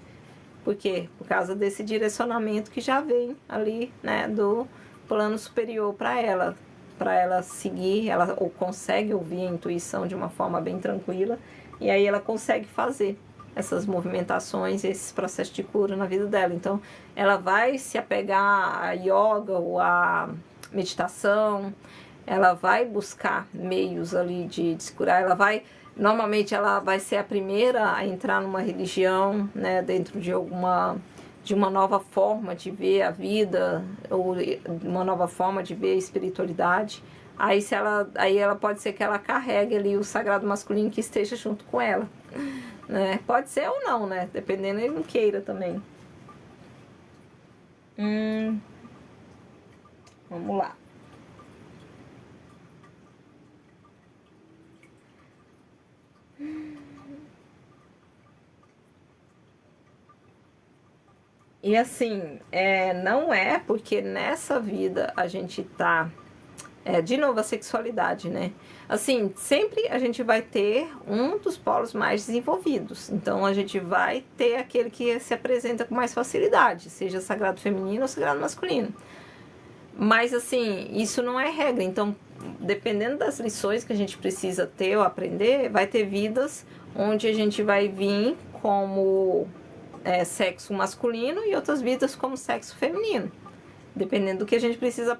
Por quê? Por causa desse direcionamento que já vem ali, né, do plano superior para ela seguir, ela ou consegue ouvir a intuição de uma forma bem tranquila, e aí ela consegue fazer essas movimentações, esses processos de cura na vida dela. Então, ela vai se apegar a yoga ou a meditação, ela vai buscar meios ali de se curar, normalmente ela vai ser a primeira a entrar numa religião, né, dentro de uma nova forma de ver a vida, ou uma nova forma de ver a espiritualidade. Aí ela pode ser que ela carregue ali o sagrado masculino que esteja junto com ela, né? Pode ser ou não, né? Dependendo, ele não queira também. Vamos lá. E assim, não é porque nessa vida a gente tá... de novo, a sexualidade, né? Assim, sempre a gente vai ter um dos polos mais desenvolvidos. Então, a gente vai ter aquele que se apresenta com mais facilidade, seja sagrado feminino ou sagrado masculino. Mas, assim, isso não é regra. Então, dependendo das lições que a gente precisa ter ou aprender, vai ter vidas onde a gente vai vir como sexo masculino e outras vidas como sexo feminino. Dependendo do que a gente precisa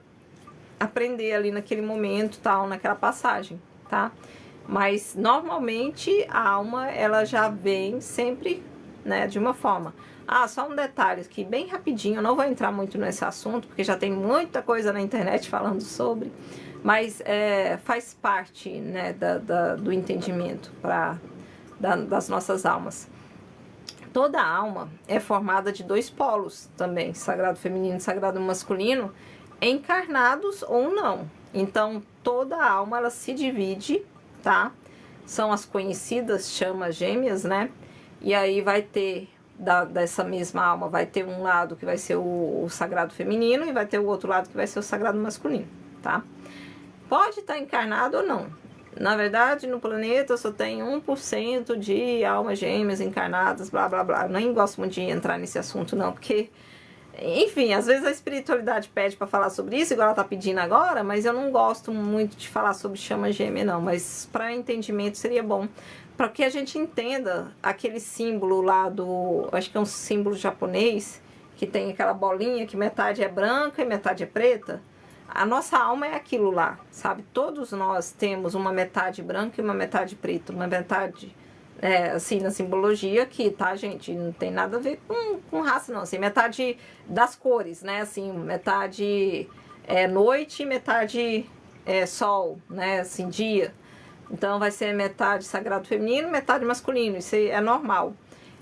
aprender ali naquele momento, tal, naquela passagem, tá? Mas normalmente a alma ela já vem sempre, né, de uma forma. Ah, só um detalhe aqui, bem rapidinho, eu não vou entrar muito nesse assunto, porque já tem muita coisa na internet falando sobre, mas faz parte, né, do entendimento das nossas almas. Toda alma é formada de dois polos também, sagrado feminino e sagrado masculino, encarnados ou não. Então, toda alma, ela se divide, tá? São as conhecidas chamas gêmeas, né? E aí vai ter, dessa mesma alma, vai ter um lado que vai ser o sagrado feminino e vai ter o outro lado que vai ser o sagrado masculino, tá? Pode estar encarnado ou não. Na verdade, no planeta só tem 1% de almas gêmeas encarnadas, blá, blá, blá. Eu nem gosto muito de entrar nesse assunto, não, porque... Enfim, às vezes a espiritualidade pede para falar sobre isso, igual ela tá pedindo agora, mas eu não gosto muito de falar sobre chama gêmea, não. Mas para entendimento seria bom. Para que a gente entenda aquele símbolo lá do... Acho que é um símbolo japonês, que tem aquela bolinha que metade é branca e metade é preta. A nossa alma é aquilo lá, sabe? Todos nós temos uma metade branca e uma metade preta, uma metade, assim, na simbologia aqui, tá, gente? Não tem nada a ver com raça, não. Assim, metade das cores, né? Assim, metade noite e metade sol, né? Assim, dia. Então, vai ser metade sagrado feminino, metade masculino. Isso é normal.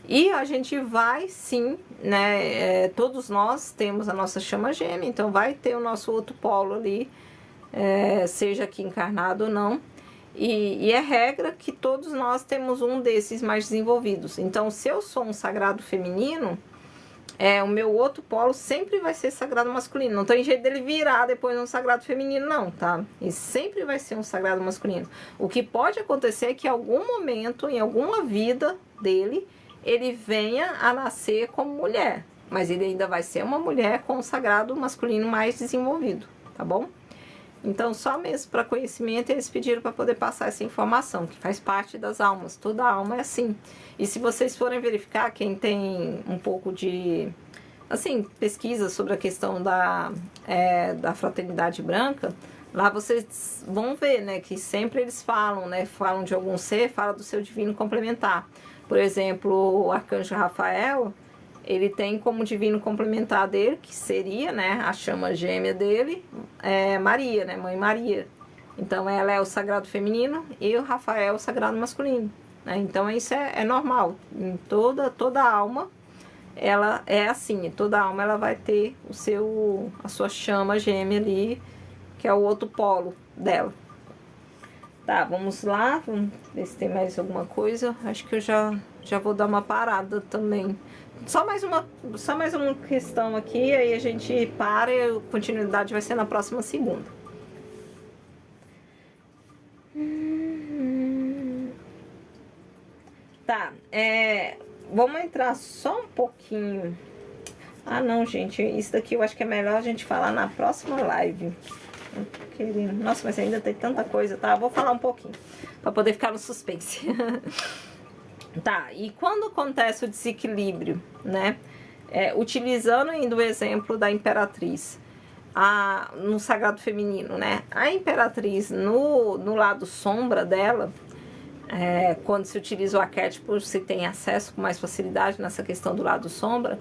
E a gente vai sim, né? Todos nós temos a nossa chama gêmea, então vai ter o nosso outro polo ali, seja aqui encarnado ou não. E é regra que todos nós temos um desses mais desenvolvidos. Então, se eu sou um sagrado feminino, o meu outro polo sempre vai ser sagrado masculino. Não tem jeito dele virar depois um sagrado feminino, não, tá? E sempre vai ser um sagrado masculino. O que pode acontecer é que em algum momento, em alguma vida dele, ele venha a nascer como mulher, mas ele ainda vai ser uma mulher com o sagrado masculino mais desenvolvido, tá bom? Então, só mesmo para conhecimento, eles pediram para poder passar essa informação, que faz parte das almas, toda alma é assim. E se vocês forem verificar, quem tem um pouco de, assim, pesquisa sobre a questão da fraternidade branca, lá vocês vão ver, né, que sempre eles falam, né, falam de algum ser, fala do seu divino complementar. Por exemplo, o arcanjo Rafael, ele tem como divino complementar dele, que seria, né, a chama gêmea dele, Maria, né, Mãe Maria. Então, ela é o sagrado feminino e o Rafael é o sagrado masculino, né? Então, isso é normal. Em toda alma, ela é assim. Toda alma, ela vai ter a sua chama gêmea ali, que é o outro polo dela. Tá, vamos lá, vamos ver se tem mais alguma coisa. Acho que eu já vou dar uma parada também. Só mais uma questão aqui, aí a gente para e a continuidade vai ser na próxima segunda. Tá, vamos entrar só um pouquinho. Ah, não, gente, isso daqui eu acho que é melhor a gente falar na próxima live. Nossa, mas ainda tem tanta coisa, tá? Vou falar um pouquinho, pra poder ficar no suspense. Tá, e quando acontece o desequilíbrio, né? Utilizando ainda o exemplo da imperatriz, no sagrado feminino, né? A imperatriz, no lado sombra dela, quando se utiliza o arquétipo, se tem acesso com mais facilidade nessa questão do lado sombra,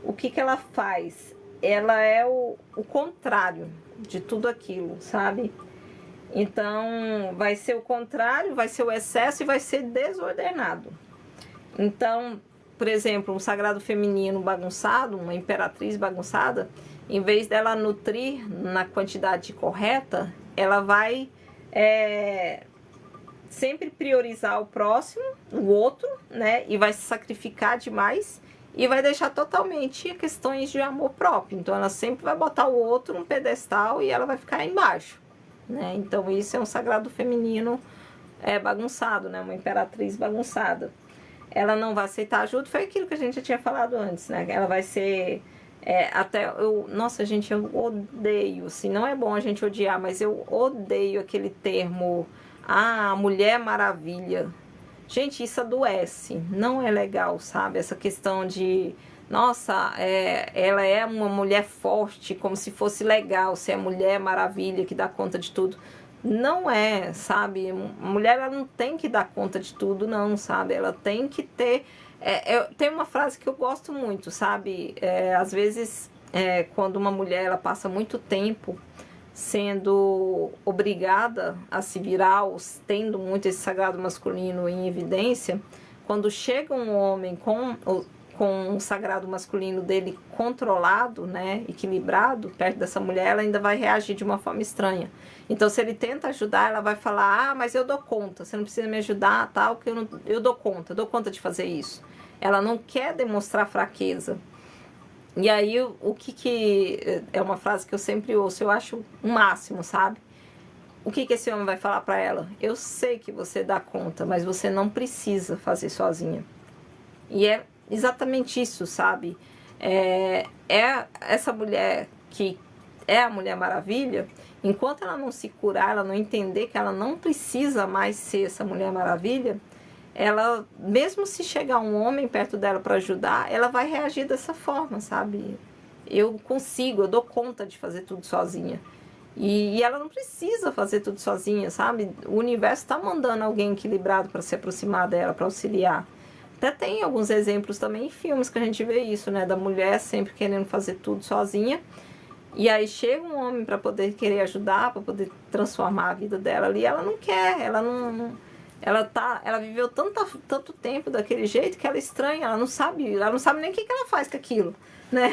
o que ela faz? Ela é o contrário de tudo aquilo, sabe? Então, vai ser o contrário, vai ser o excesso e vai ser desordenado. Então, por exemplo, um sagrado feminino bagunçado, uma imperatriz bagunçada, em vez dela nutrir na quantidade correta, ela vai sempre priorizar o próximo, o outro, né? E vai se sacrificar demais e vai deixar totalmente questões de amor próprio. Então, ela sempre vai botar o outro num pedestal e ela vai ficar embaixo, né? Então, isso é um sagrado feminino bagunçado, né? Uma imperatriz bagunçada. Ela não vai aceitar ajuda, foi aquilo que a gente já tinha falado antes, né? Ela vai ser... nossa, gente, eu odeio, assim, não é bom a gente odiar, mas eu odeio aquele termo, Mulher Maravilha. Gente, isso adoece, não é legal, sabe? Essa questão de, nossa, ela é uma mulher forte, como se fosse legal ser a Mulher Maravilha que dá conta de tudo. Não é, sabe? A mulher, ela não tem que dar conta de tudo, não, sabe? Ela tem que ter Tem uma frase que eu gosto muito, sabe? Às vezes, quando uma mulher ela passa muito tempo sendo obrigada a se virar, ou tendo muito esse sagrado masculino em evidência, quando chega um homem com o sagrado masculino dele controlado, né, equilibrado, perto dessa mulher, ela ainda vai reagir de uma forma estranha. Então, se ele tenta ajudar, ela vai falar, mas eu dou conta, você não precisa me ajudar, tal, que eu dou conta de fazer isso. Ela não quer demonstrar fraqueza. E aí, o que é uma frase que eu sempre ouço, eu acho o máximo, sabe? O que esse homem vai falar para ela? Eu sei que você dá conta, mas você não precisa fazer sozinha. E é exatamente isso, sabe? Essa mulher que é a Mulher Maravilha, enquanto ela não se curar, ela não entender que ela não precisa mais ser essa Mulher Maravilha, ela, mesmo se chegar um homem perto dela para ajudar, ela vai reagir dessa forma, sabe? Eu consigo, eu dou conta de fazer tudo sozinha. E ela não precisa fazer tudo sozinha, sabe? O universo está mandando alguém equilibrado para se aproximar dela, para auxiliar. Até tem alguns exemplos também em filmes que a gente vê isso, né? Da mulher sempre querendo fazer tudo sozinha. E aí chega um homem para poder querer ajudar, para poder transformar a vida dela ali. Ela não quer, ela viveu tanto tempo daquele jeito que ela estranha, ela não sabe nem o que ela faz com aquilo, né?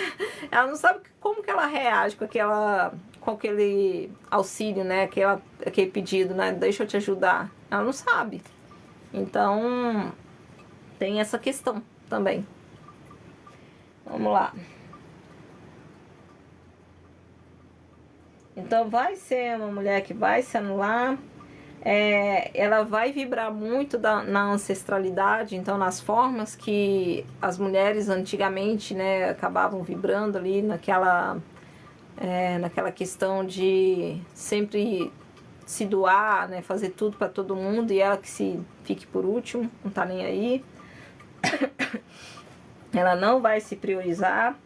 Ela não sabe como que ela reage com aquele auxílio, né? Aquele pedido, né? Deixa eu te ajudar. Ela não sabe. Então, tem essa questão também. Vamos lá. Então, vai ser uma mulher que vai se anular. Ela vai vibrar muito na ancestralidade, então nas formas que as mulheres antigamente, né, acabavam vibrando ali naquela questão de sempre se doar, né, fazer tudo para todo mundo e ela que se fique por último, não tá nem aí. Ela não vai se priorizar.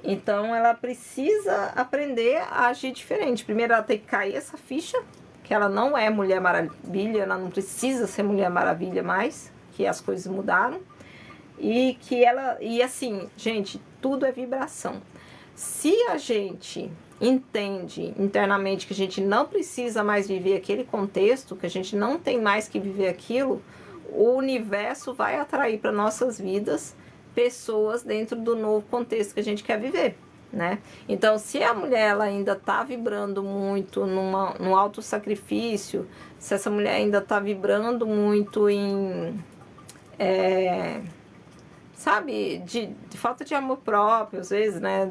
Então ela precisa aprender a agir diferente. Primeiro ela tem que cair essa ficha, que ela não é Mulher Maravilha, ela não precisa ser Mulher Maravilha mais, que as coisas mudaram. E assim, gente, tudo é vibração. Se a gente entende internamente que a gente não precisa mais viver aquele contexto, que a gente não tem mais que viver aquilo, o universo vai atrair para nossas vidas pessoas dentro do novo contexto que a gente quer viver, né? Então, se a mulher ela ainda está vibrando muito num auto sacrifício, se essa mulher ainda está vibrando muito em sabe, de falta de amor próprio, às vezes, né,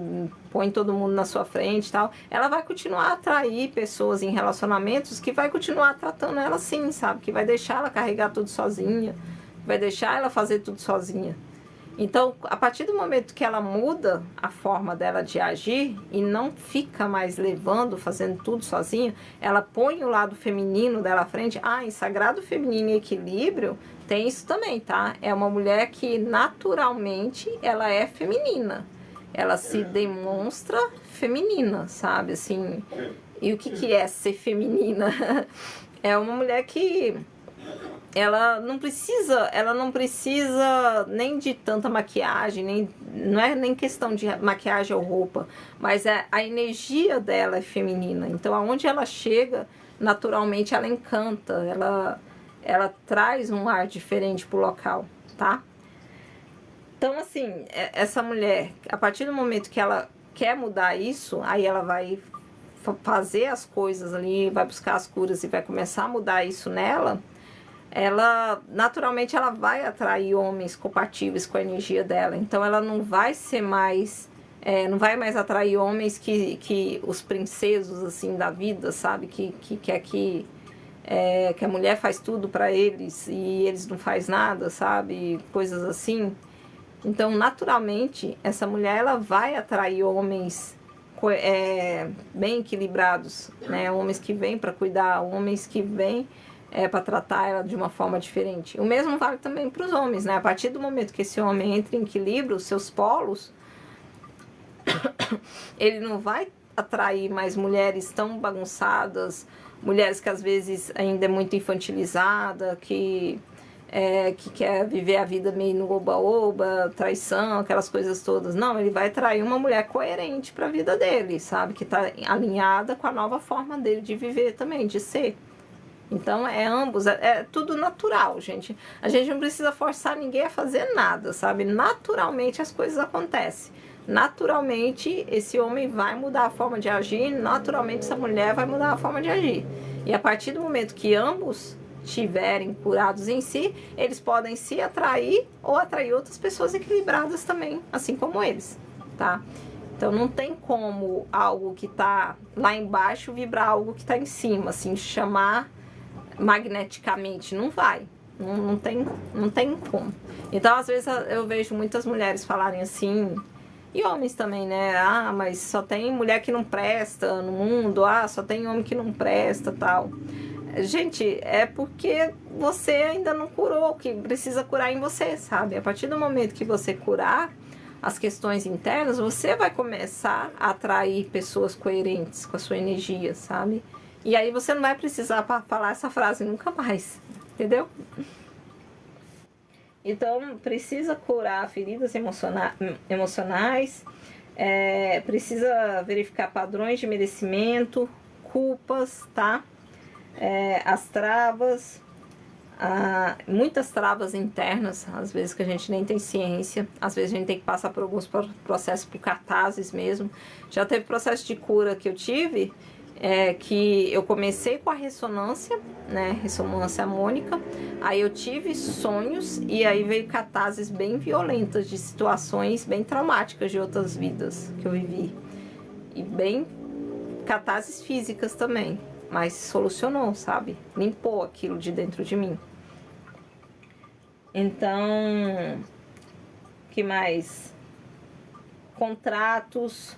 põe todo mundo na sua frente e tal, ela vai continuar a atrair pessoas em relacionamentos que vai continuar tratando ela assim, sabe, que vai deixar ela carregar tudo sozinha, vai deixar ela fazer tudo sozinha. Então, a partir do momento que ela muda a forma dela de agir e não fica mais fazendo tudo sozinha, ela põe o lado feminino dela à frente. Em Sagrado Feminino e Equilíbrio tem isso também, tá? É uma mulher que naturalmente ela é feminina. Ela se demonstra feminina, sabe? Assim, e o que é ser feminina? É uma mulher que ela não precisa nem de tanta maquiagem, não é nem questão de maquiagem ou roupa, mas a energia dela é feminina. Então, aonde ela chega, naturalmente ela encanta, ela traz um ar diferente pro local, tá? Então, assim, essa mulher, a partir do momento que ela quer mudar isso, aí ela vai fazer as coisas ali, vai buscar as curas e vai começar a mudar isso nela. Ela naturalmente ela vai atrair homens compatíveis com a energia dela. Então ela não vai ser mais não vai mais atrair homens que os princesos assim da vida, sabe, que quer que a mulher faz tudo para eles e eles não faz nada, sabe, coisas assim. Então naturalmente essa mulher ela vai atrair homens bem equilibrados, né, homens que vêm para cuidar, homens que vêm para tratar ela de uma forma diferente. O mesmo vale também para os homens, né? A partir do momento que esse homem entra em equilíbrio, os seus polos, ele não vai atrair mais mulheres tão bagunçadas, mulheres que às vezes ainda é muito infantilizada, que que quer viver a vida meio no oba-oba, traição, aquelas coisas todas. Não, ele vai atrair uma mulher coerente para a vida dele, sabe? Que está alinhada com a nova forma dele de viver também, de ser. Então, ambos, é tudo natural, gente. A gente não precisa forçar ninguém a fazer nada, sabe? Naturalmente as coisas acontecem. Naturalmente esse homem vai mudar a forma de agir, naturalmente essa mulher vai mudar a forma de agir. E a partir do momento que ambos estiverem curados em si, eles podem se atrair ou atrair outras pessoas equilibradas também, assim como eles, tá? Então não tem como algo que tá lá embaixo vibrar algo que tá em cima, assim, chamar magneticamente, não vai. Não tem como. Então às vezes eu vejo muitas mulheres falarem assim, e homens também, né? Ah, mas só tem mulher que não presta no mundo, só tem homem que não presta, tal. Gente, é porque você ainda não curou, que precisa curar em você, sabe? A partir do momento que você curar as questões internas, você vai começar a atrair pessoas coerentes com a sua energia, sabe? E aí você não vai precisar falar essa frase nunca mais, entendeu? Então, precisa curar feridas emocionais, precisa verificar padrões de merecimento, culpas, tá? As travas, muitas travas internas, às vezes que a gente nem tem ciência, às vezes a gente tem que passar por alguns processos, por catarses mesmo. Já teve processo de cura que eu tive, que eu comecei com a ressonância, né, ressonância harmônica, aí eu tive sonhos e aí veio catarses bem violentas de situações bem traumáticas de outras vidas que eu vivi, e bem catarses físicas também, mas solucionou, sabe, limpou aquilo de dentro de mim. Então, que mais? Contratos,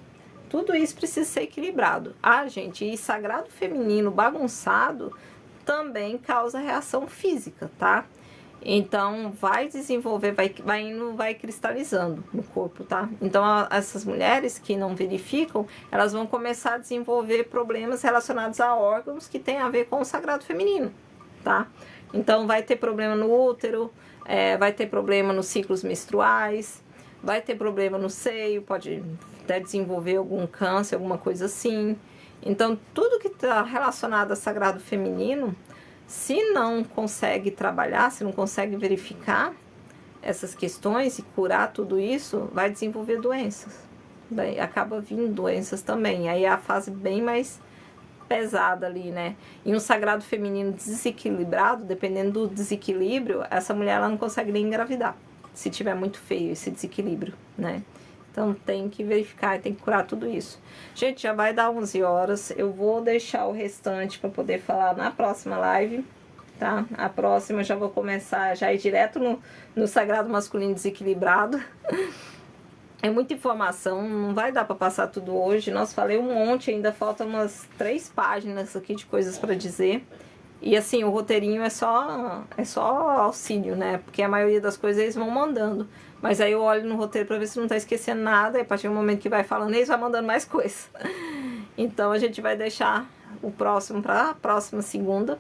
tudo isso precisa ser equilibrado. gente, e sagrado feminino bagunçado também causa reação física, tá? Então, vai desenvolver, vai cristalizando no corpo, tá? Então, essas mulheres que não verificam, elas vão começar a desenvolver problemas relacionados a órgãos que tem a ver com o sagrado feminino, tá? Então, vai ter problema no útero, vai ter problema nos ciclos menstruais, vai ter problema no seio, pode até desenvolver algum câncer, alguma coisa assim. Então, tudo que está relacionado a sagrado feminino, se não consegue trabalhar, se não consegue verificar essas questões e curar tudo isso, vai desenvolver doenças. Acaba vindo doenças também. Aí é a fase bem mais pesada ali, né? E um sagrado feminino desequilibrado, dependendo do desequilíbrio, essa mulher ela não consegue nem engravidar, se tiver muito feio esse desequilíbrio, né? Então tem que verificar e tem que curar tudo isso. Gente, já vai dar 11 horas. Eu vou deixar o restante para poder falar na próxima live, tá? A próxima eu já vou começar, já ir direto no sagrado masculino desequilibrado. É muita informação, não vai dar para passar tudo hoje. Nossa, falei um monte, ainda faltam umas 3 páginas aqui de coisas para dizer. E assim, o roteirinho é só auxílio, né? Porque a maioria das coisas eles vão mandando. Mas aí eu olho no roteiro pra ver se não tá esquecendo nada. E a partir do momento que vai falando, eles vão mandando mais coisa. Então a gente vai deixar o próximo pra próxima segunda.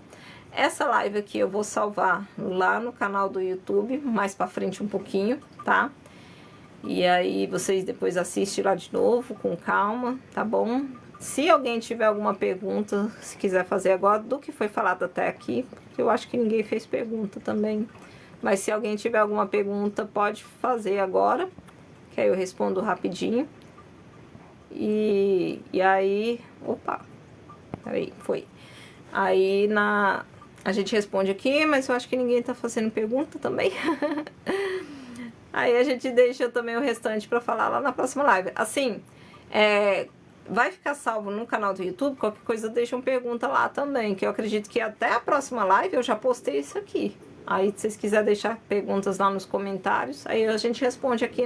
Essa live aqui eu vou salvar lá no canal do YouTube, mais pra frente um pouquinho, tá? E aí vocês depois assistem lá de novo, com calma, tá bom? Se alguém tiver alguma pergunta, se quiser fazer agora, do que foi falado até aqui, porque eu acho que ninguém fez pergunta também. Mas se alguém tiver alguma pergunta, pode fazer agora, que aí eu respondo rapidinho. E aí, opa, peraí, foi. Aí a gente responde aqui, mas eu acho que ninguém tá fazendo pergunta também. Aí a gente deixa também o restante para falar lá na próxima live. Assim, vai ficar salvo no canal do YouTube, qualquer coisa deixa uma pergunta lá também, que eu acredito que até a próxima live eu já postei isso aqui. Aí se vocês quiserem deixar perguntas lá nos comentários, aí a gente responde aqui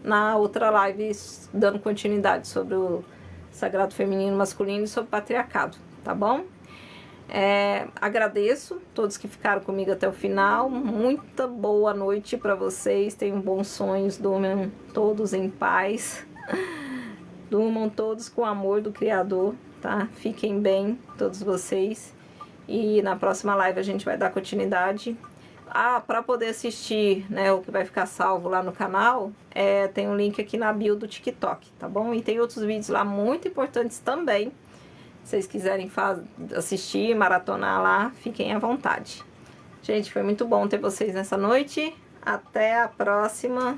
na outra live, dando continuidade sobre o sagrado feminino masculino e sobre o patriarcado, tá bom? Agradeço todos que ficaram comigo até o final. Muita boa noite para vocês, tenham bons sonhos, durmam todos em paz. Durmam todos com o amor do Criador, tá? Fiquem bem, todos vocês. E na próxima live a gente vai dar continuidade. para poder assistir, né, o que vai ficar salvo lá no canal, tem um link aqui na bio do TikTok, tá bom? E tem outros vídeos lá muito importantes também. Se vocês quiserem assistir, maratonar lá, fiquem à vontade. Gente, foi muito bom ter vocês nessa noite. Até a próxima.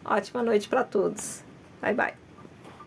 Ótima noite para todos. Bye, bye.